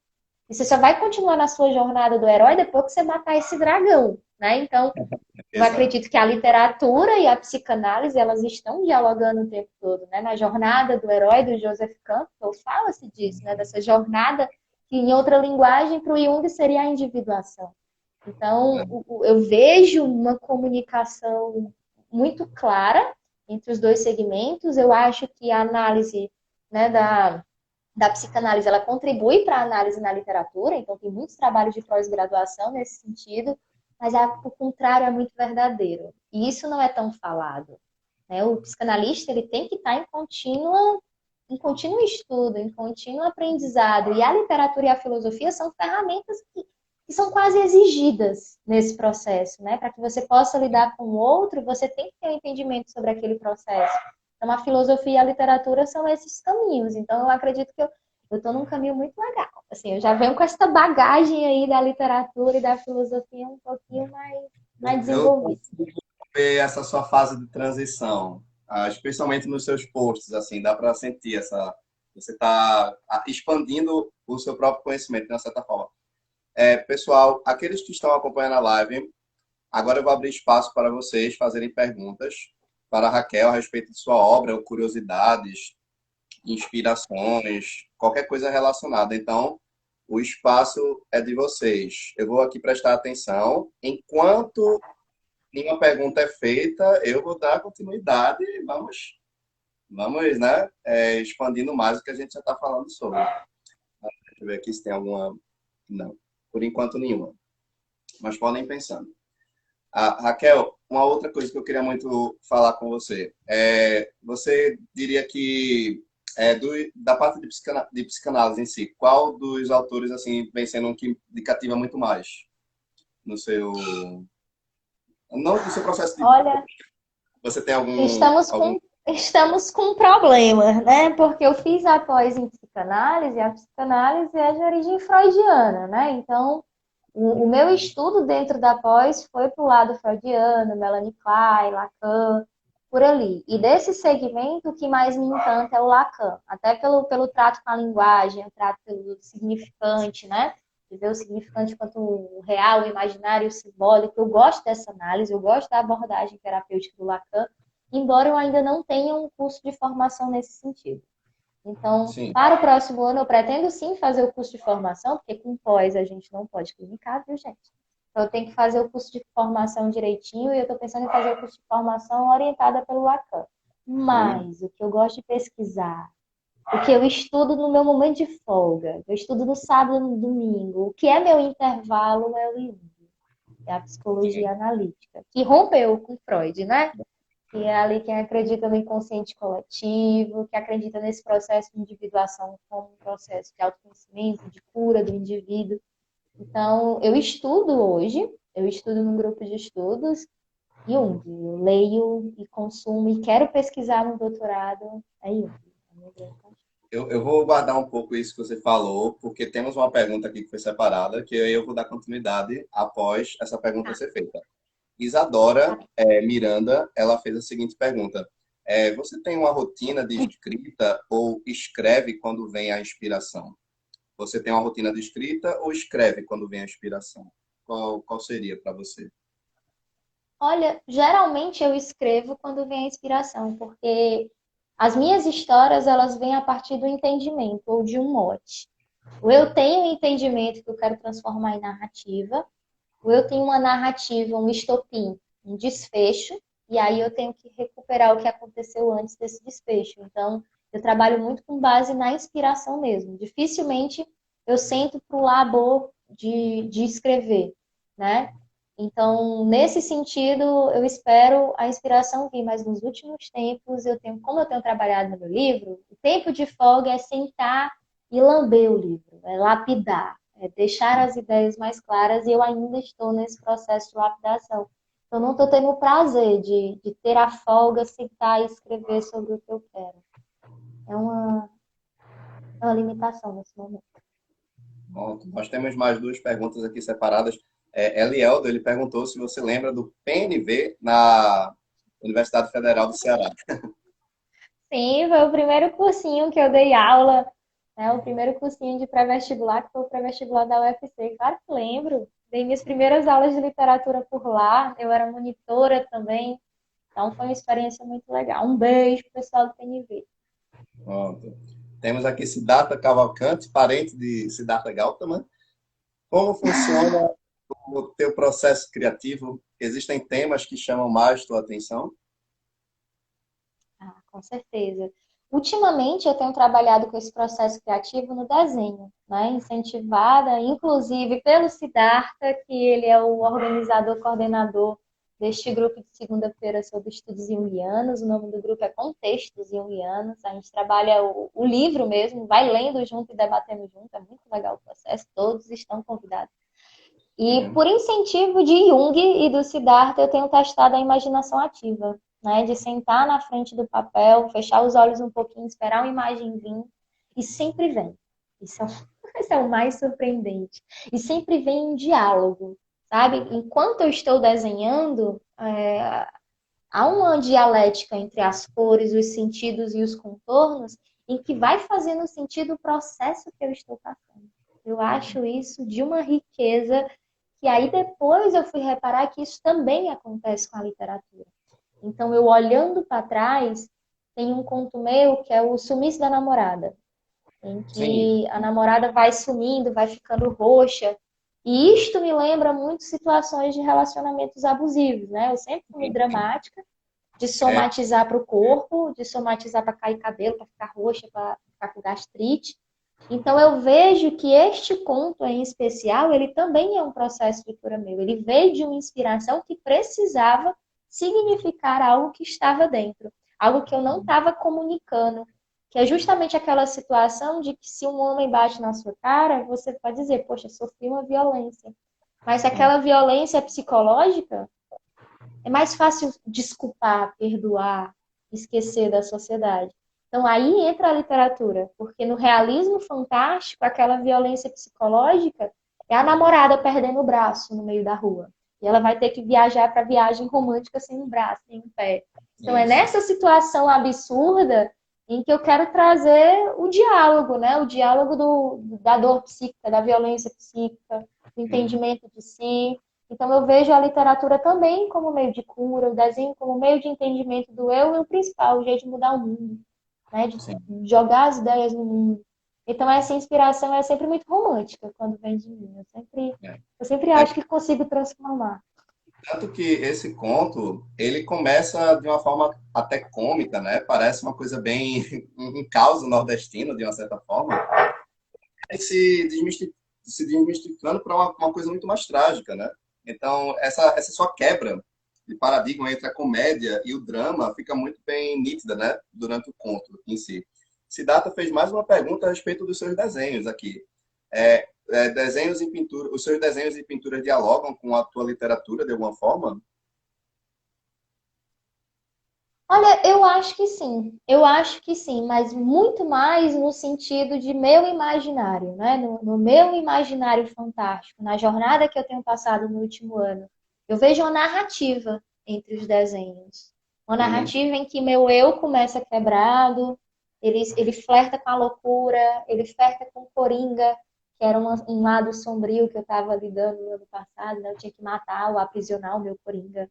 E você só vai continuar na sua jornada do herói depois que você matar esse dragão, né? Então, eu Exato. acredito que a literatura e a psicanálise, elas estão dialogando o tempo todo, né? Na jornada do herói, do Joseph Campbell, fala-se disso, né? Dessa jornada que, em outra linguagem, para o Jung seria a individuação. Então, eu vejo uma comunicação muito clara entre os dois segmentos. Eu acho que a análise, né, da psicanálise, ela contribui para a análise na literatura, então tem muitos trabalhos de pós-graduação nesse sentido, mas o contrário é muito verdadeiro. E isso não é tão falado, né? O psicanalista ele tem que estar em contínuo estudo, em contínuo aprendizado. E a literatura e a filosofia são ferramentas que são quase exigidas nesse processo, né? Para que você possa lidar com o outro, você tem que ter um entendimento sobre aquele processo. Então, a filosofia e a literatura são esses caminhos. Então, eu acredito que eu estou num caminho muito legal. Assim, eu já venho com essa bagagem aí da literatura e da filosofia um pouquinho mais Eu desenvolvida. consigo ver essa sua fase de transição, especialmente nos seus posts, assim, dá para sentir essa. Você está expandindo o seu próprio conhecimento, de uma certa forma. Pessoal, aqueles que estão acompanhando a live, agora eu vou abrir espaço para vocês fazerem perguntas para a Raquel a respeito de sua obra, ou curiosidades, inspirações, qualquer coisa relacionada. Então, o espaço é de vocês. Eu vou aqui prestar atenção. Enquanto nenhuma pergunta é feita, eu vou dar continuidade e vamos, né, expandindo mais o que a gente já está falando sobre. Deixa eu ver aqui se tem alguma. Não, por enquanto nenhuma. Mas podem ir pensando. Raquel, uma outra coisa que eu queria muito falar com você. Você diria que da parte de psicanálise em si, qual dos autores assim vem sendo um que lhe cativa muito mais no seu, não no seu processo de vida? Olha, Você tem algum, estamos algum... estamos com um problema, né? Porque eu fiz a pós em psicanálise, e a psicanálise é de origem freudiana, né? Então, o meu estudo dentro da pós foi para o lado freudiano, Melanie Klein, Lacan, por ali. E desse segmento, o que mais me encanta é o Lacan, até pelo trato com a linguagem, o trato pelo significante, né? De ver o significante quanto o real, o imaginário, o simbólico. Eu gosto dessa análise, eu gosto da abordagem terapêutica do Lacan, embora eu ainda não tenha um curso de formação nesse sentido. Então, Sim, para o próximo ano, eu pretendo sim fazer o curso de formação, porque com pós a gente não pode clinicar, viu, gente? Então, eu tenho que fazer o curso de formação direitinho e eu estou pensando em fazer o curso de formação orientada pelo Lacan. Mas o que eu gosto de pesquisar, o que eu estudo no meu momento de folga, eu estudo no sábado e no domingo, o que é meu intervalo é o Jung, é a psicologia analítica, que rompeu com Freud, né? Que é ali quem acredita no inconsciente coletivo, que acredita nesse processo de individuação como um processo de autoconhecimento, de cura do indivíduo. Então, eu estudo hoje, eu estudo num grupo de estudos Jung. Eu leio e consumo e quero pesquisar no doutorado é Jung. eu vou guardar um pouco isso que você falou, porque temos uma pergunta aqui que foi separada, que eu vou dar continuidade após essa pergunta Tá, ser feita. tá Isadora bem. Miranda, ela fez a seguinte pergunta. Você tem uma rotina de escrita ou escreve quando vem a inspiração? Você tem uma rotina de escrita ou escreve quando vem a inspiração? Qual seria para você? Olha, geralmente eu escrevo quando vem a inspiração, porque as minhas histórias elas vêm a partir do entendimento ou de um mote. Ou eu tenho um entendimento que eu quero transformar em narrativa, ou eu tenho uma narrativa, um estopim, um desfecho, e aí eu tenho que recuperar o que aconteceu antes desse desfecho. Então, eu trabalho muito com base na inspiração mesmo. Dificilmente eu sento para o labor de escrever, né? Então, nesse sentido, eu espero a inspiração vir, mas nos últimos tempos, como eu tenho trabalhado no meu livro, o tempo de folga é sentar e lamber o livro, é lapidar, é deixar as ideias mais claras e eu ainda estou nesse processo de lapidação. Eu não estou tendo o prazer de ter a folga, sentar e escrever sobre o que eu quero. É uma limitação nesse momento. Bom, nós temos mais duas perguntas aqui separadas. Elieldo, ele perguntou se você lembra do PNV na Universidade Federal do Ceará. Sim, foi o primeiro cursinho que eu dei aula, né? O primeiro cursinho de pré-vestibular, que foi o pré-vestibular da UFC. Claro que lembro. Dei minhas primeiras aulas de literatura por lá. Eu era monitora também. Então foi uma experiência muito legal. Um beijo pro pessoal do PNV. Pronto. Temos aqui Siddhartha Cavalcante, parente de Siddhartha Gautama. Como funciona o teu processo criativo? Existem temas que chamam mais tua atenção? Ah, com certeza. Ultimamente eu tenho trabalhado com esse processo criativo no desenho, né? Incentivada, inclusive, pelo Siddhartha, que ele é o organizador, coordenador deste grupo de segunda-feira sobre estudos junguianos. O nome do grupo é Contextos Junguianos. A gente trabalha o livro mesmo, vai lendo junto e debatendo junto. É muito legal o processo, todos estão convidados. E Uhum. por incentivo de Jung e do Siddhartha, eu tenho testado a imaginação ativa, né? De sentar na frente do papel, fechar os olhos um pouquinho, esperar uma imagem vir, e sempre vem. Isso é, isso é o mais surpreendente. E sempre vem um diálogo, sabe? Enquanto eu estou desenhando, há uma dialética entre as cores, os sentidos e os contornos, em que vai fazendo sentido o processo que eu estou passando. Eu acho isso de uma riqueza que aí depois eu fui reparar que isso também acontece com a literatura. Então, eu olhando para trás, tem um conto meu que é o Sumiço da Namorada, em Sim. que a namorada vai sumindo, vai ficando roxa. E isto me lembra muito situações de relacionamentos abusivos, né? Eu sempre fui muito dramática, de É, somatizar para o corpo, de somatizar para cair cabelo, para ficar roxa, para ficar com gastrite. Então eu vejo que este conto em especial, ele também é um processo de cura meu. Ele veio de uma inspiração que precisava significar algo que estava dentro, algo que eu não estava comunicando, que é justamente aquela situação de que se um homem bate na sua cara, você pode dizer, poxa, sofri uma violência. Mas se sim. aquela violência é psicológica, é mais fácil desculpar, perdoar, esquecer da sociedade. Então aí entra a literatura, porque no realismo fantástico, aquela violência psicológica é a namorada perdendo o braço no meio da rua. E ela vai ter que viajar para viagem romântica sem um braço, sem um pé. Então é Isso. nessa situação absurda em que eu quero trazer o diálogo, né? O diálogo da dor psíquica, da violência psíquica, do Hum, entendimento de si, então, eu vejo a literatura também como meio de cura, o desenho como meio de entendimento do eu e o principal, o jeito de mudar o mundo, né? De sim. jogar as ideias no mundo. Então, essa inspiração é sempre muito romântica quando vem de mim. É. Eu sempre É, acho que consigo transformar. tanto que esse conto, ele começa de uma forma até cômica, né? Parece uma coisa bem um caos nordestino, de uma certa forma, e se desmistificando para uma coisa muito mais trágica, né? Então, essa sua quebra de paradigma entre a comédia e o drama fica muito bem nítida, né? Durante o conto em si. Siddhartha fez mais uma pergunta a respeito dos seus desenhos aqui. Desenhos e pintura, os seus desenhos e pinturas dialogam com a tua literatura de alguma forma? Olha, eu acho que sim. Eu acho que sim, mas muito mais no sentido de meu imaginário, né? No meu imaginário fantástico, na jornada que eu tenho passado no último ano. Eu vejo uma narrativa entre os desenhos. Uma Uhum. narrativa em que meu eu começa quebrado, ele flerta com a loucura, ele flerta com o Coringa, que era um lado sombrio que eu estava lidando no ano passado, né? Eu tinha que matar ou aprisionar o meu Coringa.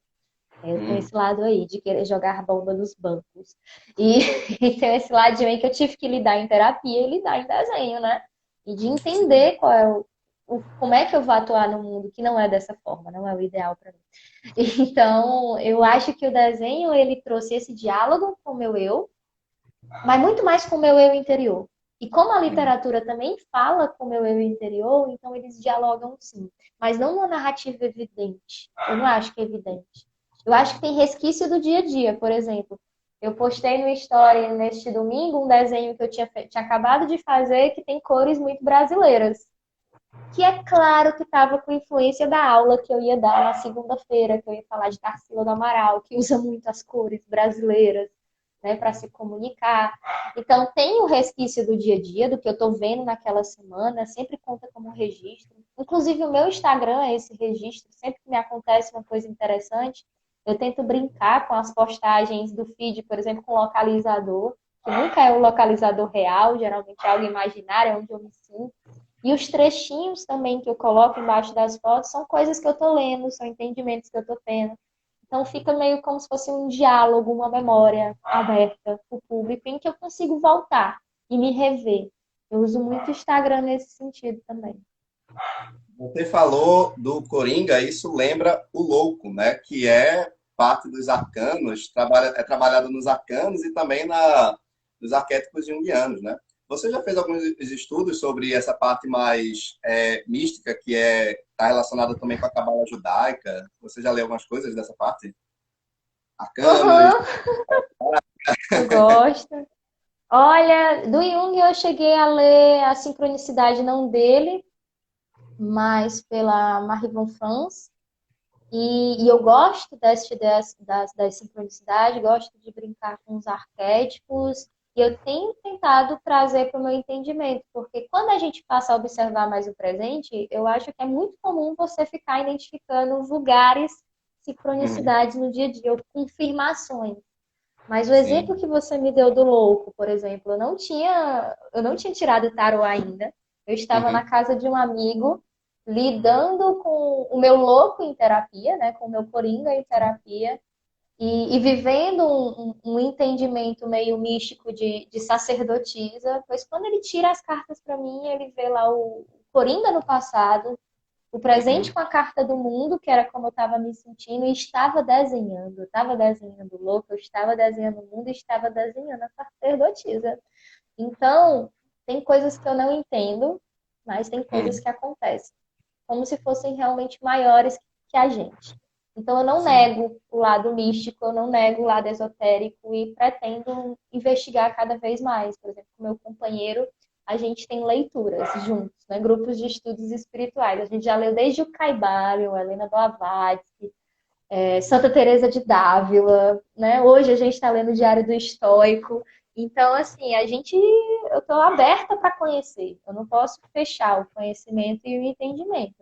Eu tenho Uhum. esse lado aí de querer jogar bomba nos bancos. E, e tem esse lado aí que eu tive que lidar em terapia e lidar em desenho, né? E de Sim. entender qual é como é que eu vou atuar no mundo que não é dessa forma, não é o ideal para mim. Então, eu acho que o desenho ele trouxe esse diálogo com o meu eu, mas muito mais com o meu eu interior. E como a Uhum. literatura também fala com o meu eu interior, então eles dialogam sim, mas não uma narrativa evidente. Eu não acho que é evidente. Eu acho que tem resquício do dia a dia, por exemplo. Eu postei no Story neste domingo um desenho que eu tinha acabado de fazer que tem cores muito brasileiras. Que é claro que estava com influência da aula que eu ia dar na segunda-feira, que eu ia falar de Tarsila do Amaral, que usa muito as cores brasileiras, né, para se comunicar. Então, tem o resquício do dia a dia, do que eu estou vendo naquela semana, sempre conta como registro. Inclusive, o meu Instagram é esse registro, sempre que me acontece uma coisa interessante, eu tento brincar com as postagens do feed, por exemplo, com localizador. que nunca é o localizador real, geralmente é algo imaginário, é onde eu me sinto. E os trechinhos também que eu coloco embaixo das fotos são coisas que eu estou lendo, são entendimentos que eu estou tendo. Então fica meio como se fosse um diálogo, uma memória aberta para o público, em que eu consigo voltar e me rever. Eu uso muito o Instagram nesse sentido também. Você falou do Coringa, isso lembra o Louco, né? Que é parte dos arcanos, é trabalhado nos arcanos e também nos arquétipos junguianos, né? Você já fez alguns estudos sobre essa parte mais mística, que está relacionada também com a cabala judaica? Você já leu algumas coisas dessa parte? Arcanos? Uhum, eu gosto. Olha, do Jung eu cheguei a ler a sincronicidade não dele, mas pela Marie von Franz. E eu gosto dessa ideia das sincronicidades, gosto de brincar com os arquétipos, e eu tenho tentado trazer para o meu entendimento, porque quando a gente passa a observar mais o presente, eu acho que é muito comum você ficar identificando vulgares Uhum. sincronicidades no dia a dia, ou confirmações. Mas o exemplo Sim. que você me deu do louco, por exemplo, eu não tinha tirado o tarô ainda. Eu estava na Uhum. casa de um amigo, lidando com o meu louco em terapia, né, com o meu coringa em terapia, e vivendo um entendimento meio místico de sacerdotisa. Pois quando ele tira as cartas para mim, ele vê lá o coringa no passado, o presente Uhum. com a carta do mundo, que era como eu estava me sentindo, e estava desenhando. Eu estava desenhando o louco, eu estava desenhando o mundo e estava desenhando a sacerdotisa. Então, tem coisas que eu não entendo, mas tem coisas Uhum. que acontecem. Como se fossem realmente maiores que a gente. Então, eu não Sim. nego o lado místico, eu não nego o lado esotérico e pretendo investigar cada vez mais. Por exemplo, com meu companheiro, a gente tem leituras juntos, né? Grupos de estudos espirituais. A gente já leu desde o Caibalion, Helena Blavatsky, Santa Teresa de Dávila, né? Hoje a gente está lendo o Diário do Estoico. Então, assim, eu estou aberta para conhecer. Eu não posso fechar o conhecimento e o entendimento.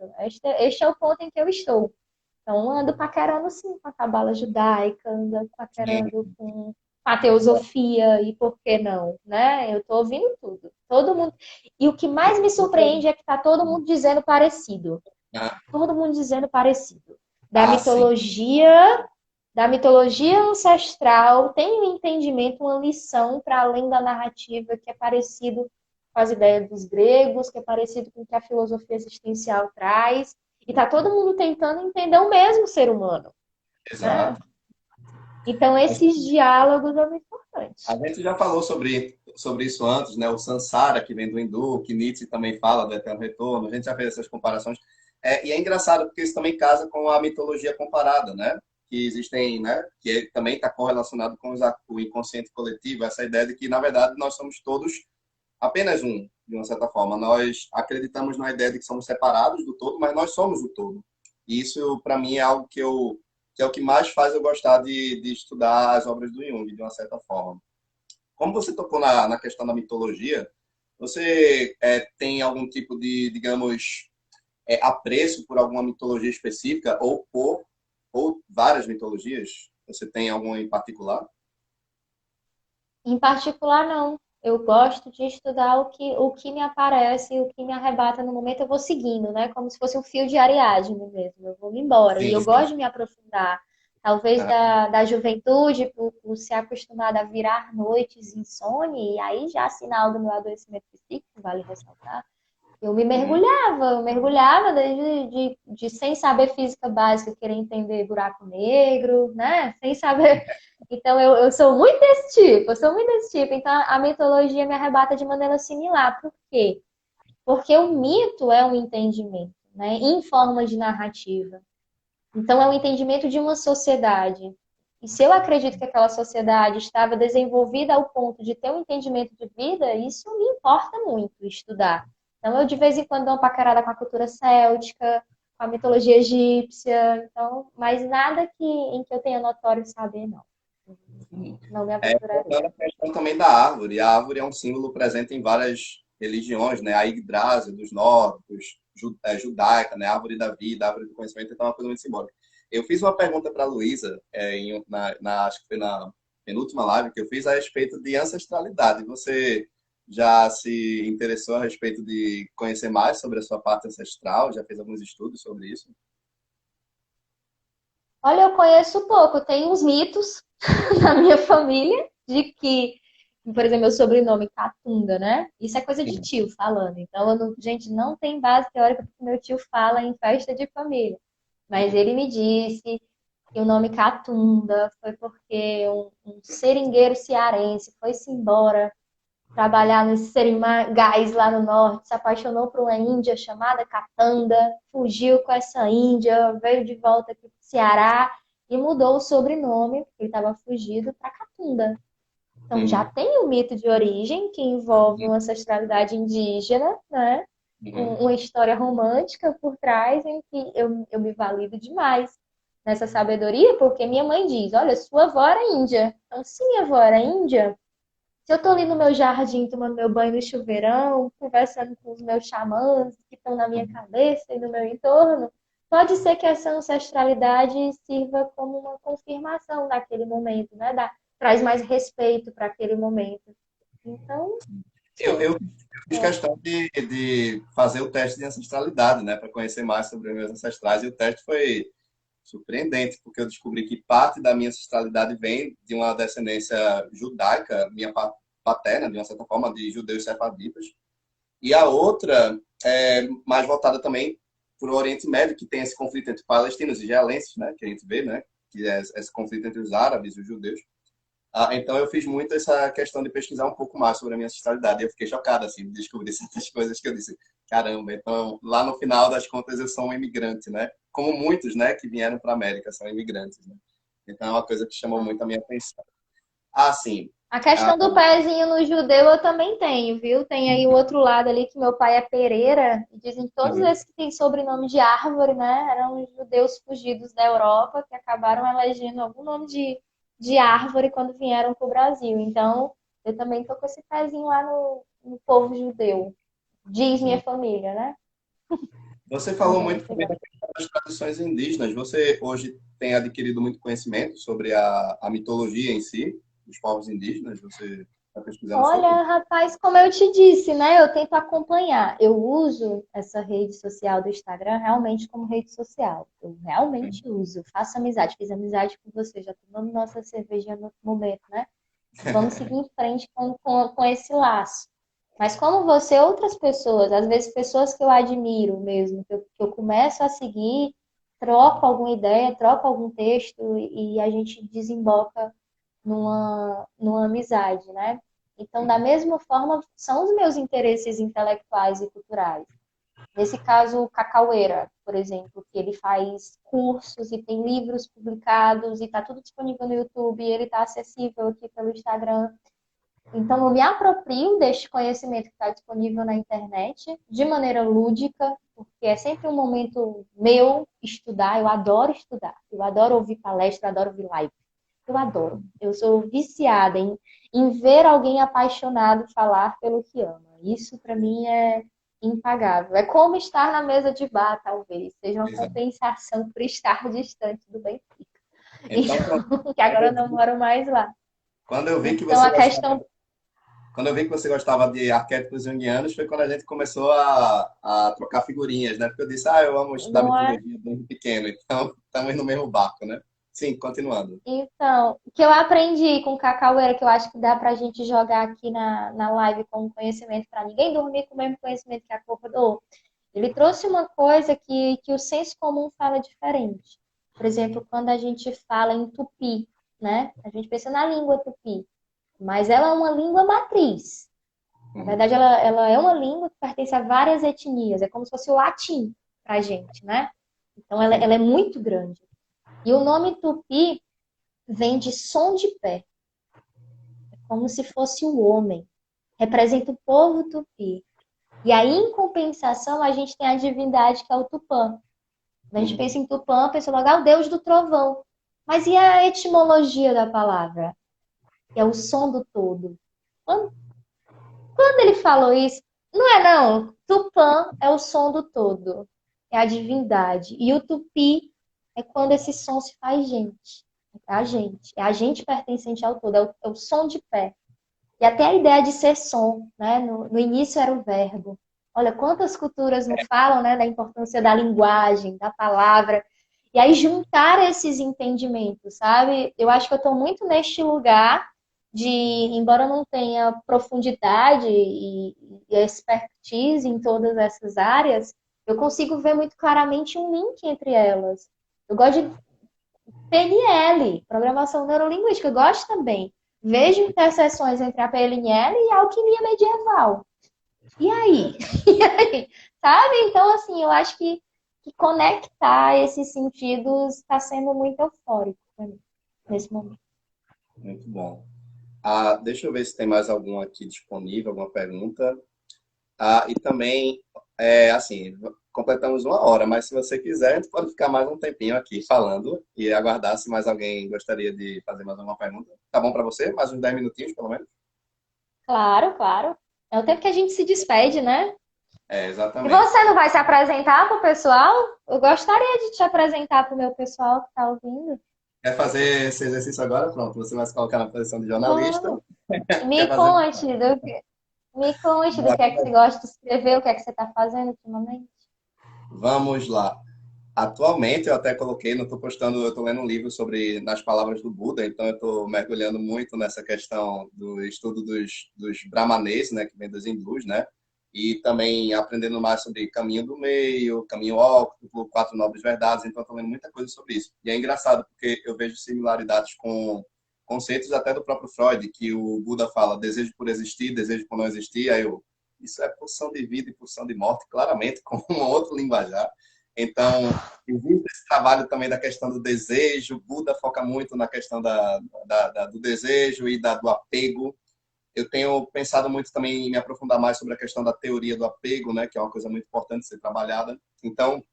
Este é o ponto em que eu estou. Então, ando paquerando sim com a cabala judaica, ando Sim. paquerando com a teosofia e por que não, né? Eu estou ouvindo tudo. Todo mundo. E o que mais me surpreende é que está todo mundo dizendo parecido. Ah, Todo mundo dizendo parecido. Da ah, sim. mitologia, da mitologia ancestral, tem um entendimento, uma lição para além da narrativa que é parecido com as ideias dos gregos, que é parecido com o que a filosofia existencial traz. E está todo mundo tentando entender o mesmo ser humano, né? Exato. Então, esses diálogos são muito A importantes. gente já falou sobre isso antes, né? O Sansara, que vem do hindu, que Nietzsche também fala do eterno retorno. A gente já fez essas comparações. E é engraçado porque isso também casa com a mitologia comparada, né? Que existem, né? Que também está correlacionado com o inconsciente coletivo, essa ideia de que, na verdade, nós somos todos apenas um, de uma certa forma. Nós acreditamos na ideia de que somos separados do todo, mas nós somos o todo. E isso, para mim, é algo que é o que mais faz eu gostar de estudar as obras do Jung, de uma certa forma. Como você tocou na questão da mitologia, você tem algum tipo de, digamos, apreço por alguma mitologia específica ou várias mitologias? Você tem alguma em particular? Em particular, não. Eu gosto de estudar o que me aparece, o que me arrebata no momento, eu vou seguindo, né? Como se fosse um fio de Ariadne mesmo. Eu vou me embora. E Sim, eu sim. gosto de me aprofundar. Talvez da juventude, por ser acostumada a virar noites insone, e aí já sinal do meu adoecimento psíquico, vale ressaltar. Uhum. Eu mergulhava desde sem saber física básica, querer entender buraco negro, né? Sem saber. Então, eu sou muito desse tipo, eu sou muito desse tipo. Então, a mitologia me arrebata de maneira similar. Por quê? Porque o mito é um entendimento, né? Em forma de narrativa. Então, é um entendimento de uma sociedade. E se eu acredito que aquela sociedade estava desenvolvida ao ponto de ter um entendimento de vida, isso me importa muito estudar. Então, eu de vez em quando dou uma paquerada com a cultura céltica, com a mitologia egípcia, então, mas nada em que eu tenha notório saber, não. Não me aventuraria. Voltando à questão também da árvore. A árvore é um símbolo presente em várias religiões, né? A Yggdrasil dos nórdicos, judaica, né? A árvore da vida, a árvore do conhecimento, então é uma coisa muito simbólica. Eu fiz uma pergunta para a Luísa, acho que foi penúltima live que eu fiz a respeito de ancestralidade. Você já se interessou a respeito de conhecer mais sobre a sua parte ancestral? Já fez alguns estudos sobre isso? Olha, eu conheço pouco. Tem uns mitos na minha família de que, por exemplo, meu sobrenome Catunda, né? Isso é coisa de Sim. tio falando. Então, gente, não tem base teórica porque meu tio fala em festa de família. Mas ele me disse que o nome Catunda foi porque um seringueiro cearense foi-se embora trabalhar nesse seringais lá no norte, se apaixonou por uma índia chamada Catanda, fugiu com essa índia, veio de volta aqui para o Ceará e mudou o sobrenome, porque ele estava fugido, para Catunda. Então já Uhum, tem um mito de origem que envolve uma ancestralidade indígena, né? uhum, Uma história romântica por trás em que eu me valido demais nessa sabedoria, porque minha mãe diz, olha, sua avó era índia. Então, se minha avó era índia, se eu tô ali no meu jardim tomando meu banho no chuveirão, conversando com os meus xamãs que estão na minha uhum. cabeça e no meu entorno, pode ser que essa ancestralidade sirva como uma confirmação daquele momento, né? Traz mais respeito para aquele momento. Então, sim. Eu fiz questão de fazer o teste de ancestralidade, né, para conhecer mais sobre os meus ancestrais, e o teste foi surpreendente, porque eu descobri que parte da minha ancestralidade vem de uma descendência judaica, minha paterna, de uma certa forma, de judeus sefardita, e a outra é mais voltada também para o Oriente Médio, que tem esse conflito entre palestinos e israelenses, né, que a gente vê, né, que é esse conflito entre os árabes e os judeus. Então eu fiz muito essa questão de pesquisar um pouco mais sobre a minha ancestralidade. E eu fiquei chocado assim, de descobrir certas coisas que eu disse, caramba, então lá no final das contas eu sou um imigrante, né? Como muitos, né, que vieram para a América são imigrantes, né? Então é uma coisa que chamou muito a minha atenção. Ah, sim. A Ah, questão do pezinho no judeu eu também tenho, viu? Tem aí o outro lado ali que meu pai é Pereira, e dizem que todos uhum. esses que têm sobrenome de árvore, né? Eram judeus fugidos da Europa que acabaram elegendo algum nome de árvore quando vieram para o Brasil. Então, eu também tô com esse pezinho lá no povo judeu. Diz minha família, né? Você Mas falou é muito muito também legal. das tradições indígenas. Você hoje tem adquirido muito conhecimento sobre a mitologia em si, dos povos indígenas? Você está pesquisando sobre? Olha, rapaz, como eu te disse, né? Eu tento acompanhar. Eu uso essa rede social do Instagram realmente como rede social. Eu realmente uso. Faço amizade. Fiz amizade com você. Já tomamos nossa cervejinha no momento, né? Vamos seguir em frente com esse laço. Mas como você, outras pessoas, às vezes pessoas que eu admiro mesmo, que eu começo a seguir, troco alguma ideia, troco algum texto e a gente desemboca numa amizade, né? Então, da mesma forma, são os meus interesses intelectuais e culturais. Nesse caso, o Cacaueira, por exemplo, que ele faz cursos e tem livros publicados e está tudo disponível no YouTube, e ele está acessível aqui pelo Instagram. Então, eu me aproprio deste conhecimento que está disponível na internet de maneira lúdica, porque é sempre um momento meu estudar, eu adoro ouvir palestra, eu adoro ouvir live. Eu adoro. Eu sou viciada em ver alguém apaixonado falar pelo que ama. Isso para mim é impagável. É como estar na mesa de bar, talvez. Seja uma Exato. compensação por estar distante do Benfica. Então, pronto. Então, que agora eu não moro mais lá. Quando eu vi que Então, você a gostava, questão quando eu vi que você gostava de arquétipos junguianos, foi quando a gente começou a trocar figurinhas, né? Porque eu disse, eu amo estudar não é. mitologia desde pequeno, então estamos no mesmo barco, né? Sim, continuando. Então, o que eu aprendi com o Cacaueira, que eu acho que dá pra gente jogar aqui na live como conhecimento para ninguém dormir com o mesmo conhecimento que acordou. Ele trouxe uma coisa que o senso comum fala diferente. Por exemplo, quando a gente fala em tupi, né? A gente pensa na língua tupi, mas ela é uma língua matriz. Na Uhum. verdade, ela é uma língua que pertence a várias etnias. É como se fosse o latim pra gente, né? Então, ela Sim. é muito grande. E o nome tupi vem de som de pé, como se fosse o homem. Representa o povo tupi. E aí, em compensação, a gente tem a divindade que é o Tupã. Quando a gente Uhum. pensa em Tupã, pensa logo, o deus do trovão. Mas e a etimologia da palavra? Que é o som do todo. Quando ele falou isso, não é não. Tupã é o som do todo. É a divindade. E o tupi é quando esse som se faz gente. É a gente pertencente ao todo, é o som de pé. E até a ideia de ser som, né? No início era o verbo. Olha, quantas culturas não falam, né, da importância da linguagem, da palavra. E aí juntar esses entendimentos, sabe? Eu acho que eu estou muito neste lugar de, embora eu não tenha profundidade e expertise em todas essas áreas, eu consigo ver muito claramente um link entre elas. Eu gosto de PNL, Programação Neurolinguística, eu gosto também. Vejo interseções entre a PNL e a alquimia medieval. E aí? E aí? Sabe? Então, assim, eu acho que conectar esses sentidos está sendo muito eufórico para mim, nesse momento. Muito bom. Deixa eu ver se tem mais algum aqui disponível, alguma pergunta. E também, assim, completamos 1 hora, mas se você quiser, a gente pode ficar mais um tempinho aqui falando e aguardar se mais alguém gostaria de fazer mais alguma pergunta. Tá bom para você? Mais uns 10 minutinhos, pelo menos? Claro, claro. É o tempo que a gente se despede, né? E Exatamente. você não vai se apresentar para o pessoal? Eu gostaria de te apresentar para o meu pessoal que está ouvindo. Quer fazer esse exercício agora? Pronto, você vai se colocar na posição de jornalista. Vamos. Quer Me fazer? conte do que é que você gosta de escrever, o que é que você está fazendo ultimamente. Vamos lá. Atualmente, eu até coloquei, não estou postando, eu estou lendo um livro sobre nas palavras do Buda, então eu estou mergulhando muito nessa questão do estudo dos brahmanes, né, que vem dos hindus, né, e também aprendendo mais sobre caminho do meio, caminho óptico, 4 nobres verdades, então estou lendo muita coisa sobre isso. E é engraçado porque eu vejo similaridades com conceitos até do próprio Freud, que o Buda fala desejo por existir, desejo por não existir, aí eu, isso é pulsão de vida e pulsão de morte, claramente, com um outro linguajar. Então, existe esse trabalho também da questão do desejo. Buda foca muito na questão do desejo e do apego. Eu tenho pensado muito também em me aprofundar mais sobre a questão da teoria do apego, né, que é uma coisa muito importante de ser trabalhada. Então,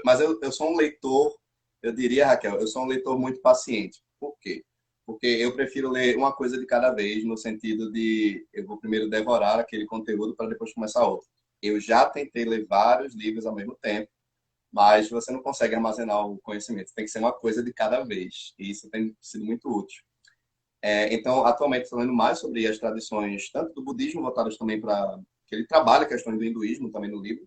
mas eu sou um leitor, eu diria, Raquel, eu sou um leitor muito paciente. Por quê? Porque eu prefiro ler uma coisa de cada vez, no sentido de eu vou primeiro devorar aquele conteúdo para depois começar outro. Eu já tentei ler vários livros ao mesmo tempo, mas você não consegue armazenar o conhecimento. Tem que ser uma coisa de cada vez. E isso tem sido muito útil. Então, atualmente, estou lendo mais sobre as tradições, tanto do budismo, voltadas também para... que ele trabalha questões do hinduísmo também no livro.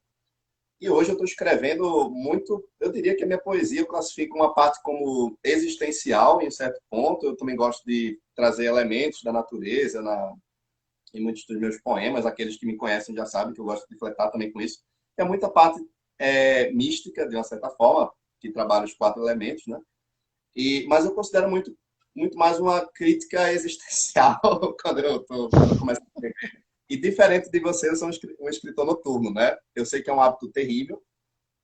E hoje eu estou escrevendo muito... Eu diria que a minha poesia eu classifico uma parte como existencial, em certo ponto. Eu também gosto de trazer elementos da natureza em muitos dos meus poemas. Aqueles que me conhecem já sabem que eu gosto de flertar também com isso. É muita parte mística, de uma certa forma, que trabalha os 4 elementos, né? Mas eu considero muito mais uma crítica existencial quando eu começo a escrever. E diferente de você, eu sou um escritor noturno, né? Eu sei que é um hábito terrível,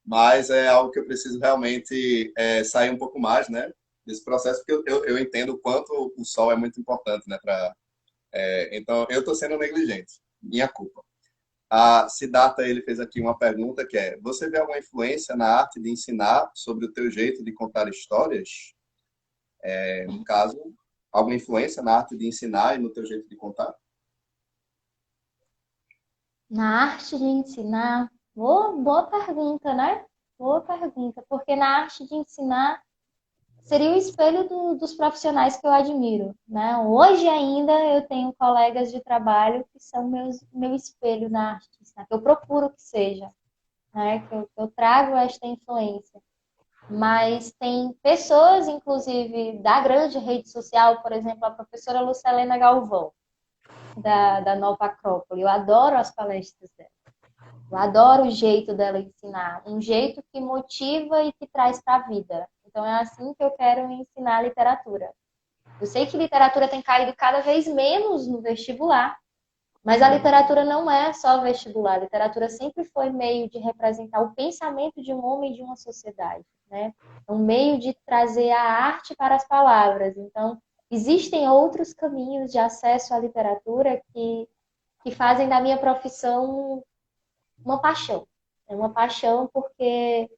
mas é algo que eu preciso realmente sair um pouco mais, né? Desse processo, porque eu entendo o quanto o sol é muito importante, né? Então, eu estou sendo negligente, minha culpa. A Siddhartha, ele fez aqui uma pergunta que é: você vê alguma influência na arte de ensinar sobre o teu jeito de contar histórias? No caso, alguma influência na arte de ensinar e no teu jeito de contar? Na arte de ensinar, boa pergunta, né? Boa pergunta, porque na arte de ensinar seria o espelho dos profissionais que eu admiro, né? Hoje ainda eu tenho colegas de trabalho que são meu espelho na arte de ensinar, que eu procuro que seja, né? Que eu trago esta influência. Mas tem pessoas, inclusive, da grande rede social, por exemplo, a professora Lucilena Galvão, da Nova Acrópole. Eu adoro as palestras dela. Eu adoro o jeito dela ensinar. Um jeito que motiva e que traz para a vida. Então, é assim que eu quero ensinar literatura. Eu sei que literatura tem caído cada vez menos no vestibular, mas a literatura não é só vestibular. A literatura sempre foi meio de representar o pensamento de um homem e de uma sociedade, né? É um meio de trazer a arte para as palavras. Então, existem outros caminhos de acesso à literatura que fazem da minha profissão uma paixão. É uma paixão porque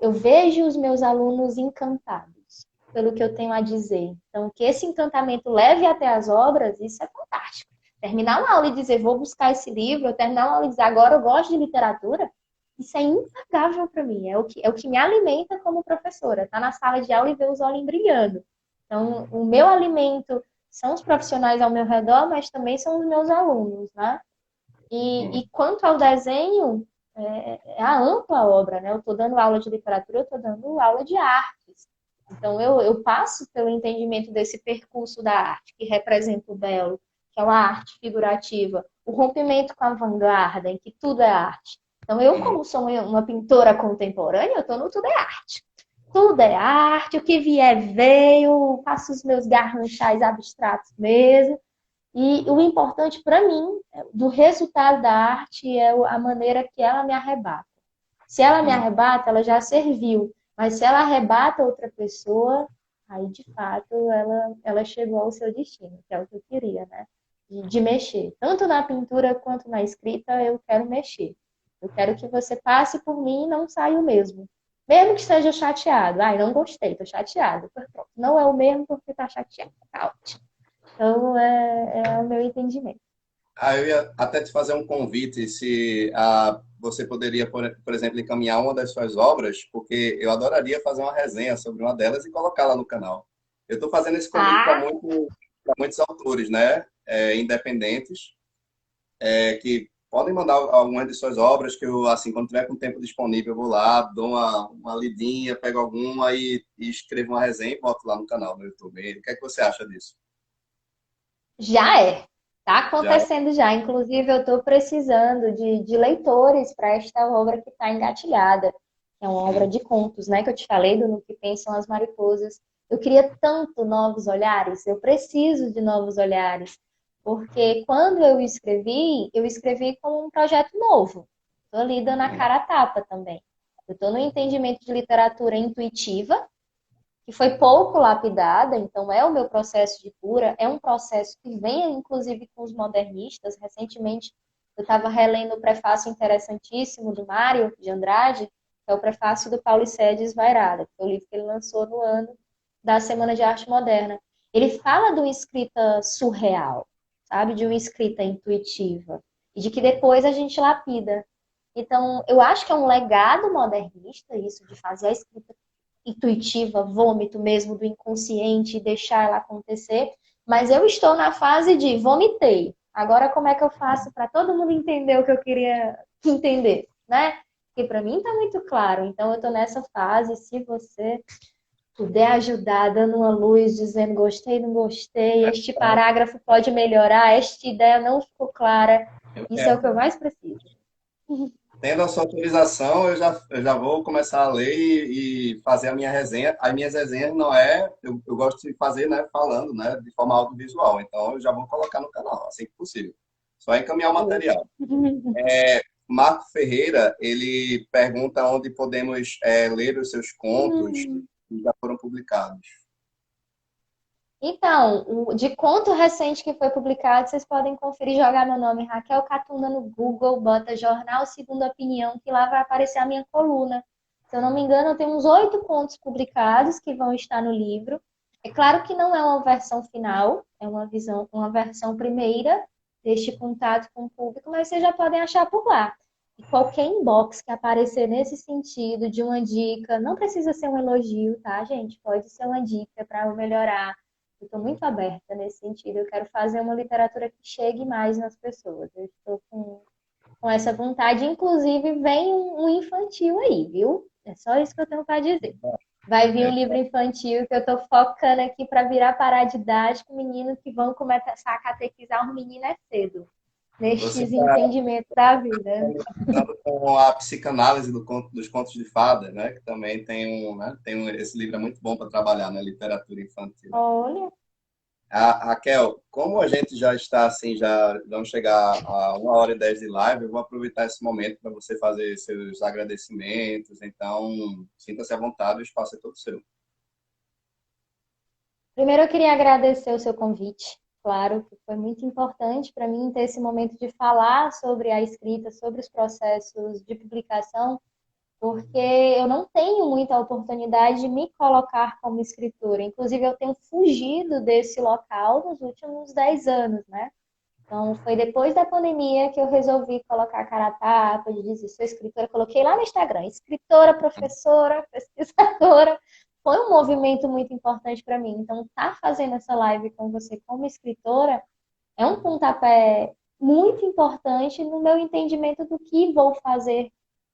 eu vejo os meus alunos encantados pelo que eu tenho a dizer. Então, que esse encantamento leve até as obras, isso é fantástico. Terminar uma aula e dizer, vou buscar esse livro, ou terminar uma aula e dizer, agora eu gosto de literatura, isso é impagável para mim. É o que me alimenta como professora. Tá na sala de aula e ver os olhos brilhando. Então, o meu alimento são os profissionais ao meu redor, mas também são os meus alunos, né? E quanto ao desenho, é a ampla obra, né? Eu estou dando aula de literatura, eu estou dando aula de artes. Então, eu passo pelo entendimento desse percurso da arte, que representa o belo, que é uma arte figurativa, o rompimento com a vanguarda, em que tudo é arte. Então, eu, como sou uma pintora contemporânea, eu estou no tudo é arte. Tudo é arte, o que vier veio, faço os meus garranchais abstratos mesmo. E o importante para mim, do resultado da arte, é a maneira que ela me arrebata. Se ela me arrebata, ela já serviu. Mas se ela arrebata outra pessoa, aí de fato ela chegou ao seu destino, que é o que eu queria, né? De mexer. Tanto na pintura quanto na escrita, eu quero mexer. Eu quero que você passe por mim e não saia o mesmo. Mesmo que esteja chateado. Ai, não gostei, tô chateado. Pronto. Não é o mesmo porque tá chateado. Tá ótimo. Então, é o meu entendimento. Eu ia até te fazer um convite se você poderia, por exemplo, encaminhar uma das suas obras, porque eu adoraria fazer uma resenha sobre uma delas e colocá-la no canal. Eu estou fazendo esse convite para Ah, muitos autores, né? Independentes, que podem mandar algumas de suas obras, que eu, assim, quando tiver com tempo disponível, eu vou lá, dou uma lidinha, pego alguma e escrevo uma resenha e boto lá no canal no YouTube. O que é que você acha disso? já é. Está Já é? acontecendo já. Inclusive, eu estou precisando de leitores para esta obra que está engatilhada. Que é uma obra de contos, né? Que eu te falei do No que Pensam as Mariposas. Eu queria tanto novos olhares. Eu preciso de novos olhares. Porque quando eu escrevi como um projeto novo. Estou ali dando a cara a tapa também. Eu estou no entendimento de literatura intuitiva, que foi pouco lapidada, então é o meu processo de cura, é um processo que vem, inclusive, com os modernistas. Recentemente, eu estava relendo o prefácio interessantíssimo do Mário de Andrade, que é o prefácio do Paulicéia de Esvairada, que é o livro que ele lançou no ano da Semana de Arte Moderna. Ele fala de uma escrita surreal, sabe? De uma escrita intuitiva, e de que depois a gente lapida. Então, eu acho que é um legado modernista isso de fazer a escrita intuitiva, vômito mesmo do inconsciente e deixar ela acontecer, mas eu estou na fase de vomitei. Agora como é que eu faço para todo mundo entender o que eu queria entender, né? Porque para mim está muito claro. Então eu estou nessa fase, se você puder ajudar dando uma luz, dizendo gostei, não gostei, este parágrafo pode melhorar, esta ideia não ficou clara, Eu isso é o que eu quero. mais preciso. Tendo a sua autorização, eu já vou começar a ler e fazer a minha resenha. As minhas resenhas não é, eu gosto de fazer, né, falando, né, de forma audiovisual. Então, eu já vou colocar no canal, assim que possível. Só encaminhar o material. Marco Ferreira, ele pergunta onde podemos ler os seus contos que já foram publicados. Então, de conto recente que foi publicado, vocês podem conferir, jogar meu nome, Raquel Catunda, no Google, bota Jornal Segunda Opinião, que lá vai aparecer a minha coluna. Se eu não me engano, eu tenho uns 8 contos publicados que vão estar no livro. É claro que não é uma versão final, é uma versão primeira deste contato com o público, mas vocês já podem achar por lá. E qualquer inbox que aparecer nesse sentido, de uma dica, não precisa ser um elogio, tá, gente? Pode ser uma dica para eu melhorar. Eu estou muito aberta nesse sentido. Eu quero fazer uma literatura que chegue mais nas pessoas. Eu estou com essa vontade. Inclusive, vem um infantil aí, viu? É só isso que eu tenho para dizer. Vai vir um livro infantil que eu estou focando aqui para virar paradidático, meninos que vão começar a catequizar os meninos é cedo, Você nestes está entendimentos da vida. com a psicanálise dos contos de fada, né? Que também esse livro é muito bom para trabalhar na literatura infantil. Olha, Raquel, como a gente já está assim, já vamos chegar a 1h10 de live, eu vou aproveitar esse momento para você fazer seus agradecimentos. Então, sinta-se à vontade, o espaço é todo seu. primeiro eu queria agradecer o seu convite. Claro que foi muito importante para mim ter esse momento de falar sobre a escrita, sobre os processos de publicação, porque eu não tenho muita oportunidade de me colocar como escritora. Inclusive, eu tenho fugido desse local nos últimos 10 anos, né? Então, foi depois da pandemia que eu resolvi colocar a cara a tapa, de dizer, sou escritora. Coloquei lá no Instagram, escritora, professora, pesquisadora, foi um movimento muito importante para mim. Então, estar fazendo essa live com você como escritora é um pontapé muito importante no meu entendimento do que vou fazer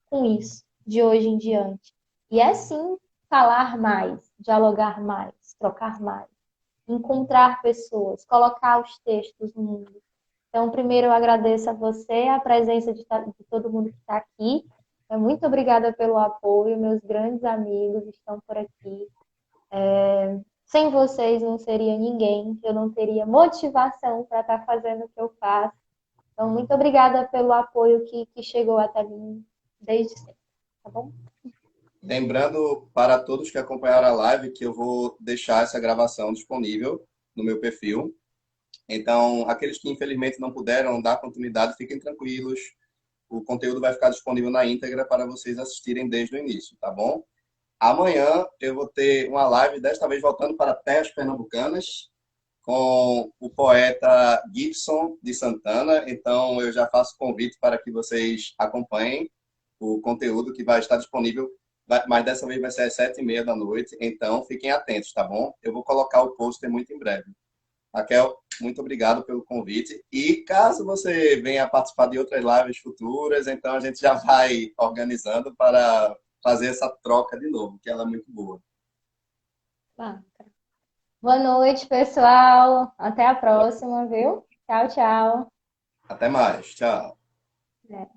com isso de hoje em diante. E é sim falar mais, dialogar mais, trocar mais, encontrar pessoas, colocar os textos no mundo. Então, primeiro eu agradeço a você, a presença de todo mundo que está aqui. Muito obrigada pelo apoio, meus grandes amigos estão por aqui. Sem vocês não seria ninguém, eu não teria motivação para estar fazendo o que eu faço. Então, muito obrigada pelo apoio que chegou até mim desde sempre, tá bom? Lembrando para todos que acompanharam a live que eu vou deixar essa gravação disponível no meu perfil. Então, aqueles que infelizmente não puderam dar continuidade, fiquem tranquilos. O conteúdo vai ficar disponível na íntegra para vocês assistirem desde o início, tá bom? Amanhã eu vou ter uma live, desta vez voltando para terras pernambucanas, com o poeta Gibson de Santana. Então, eu já faço convite para que vocês acompanhem o conteúdo que vai estar disponível, mas dessa vez vai ser às 7h30 da noite. Então, fiquem atentos, tá bom? Eu vou colocar o pôster muito em breve. Raquel, muito obrigado pelo convite. E caso você venha participar de outras lives futuras, então a gente já vai organizando para fazer essa troca de novo, que ela é muito boa. Ah, boa noite, pessoal. Até a próxima, viu? Tchau, tchau. Até mais. Tchau. É.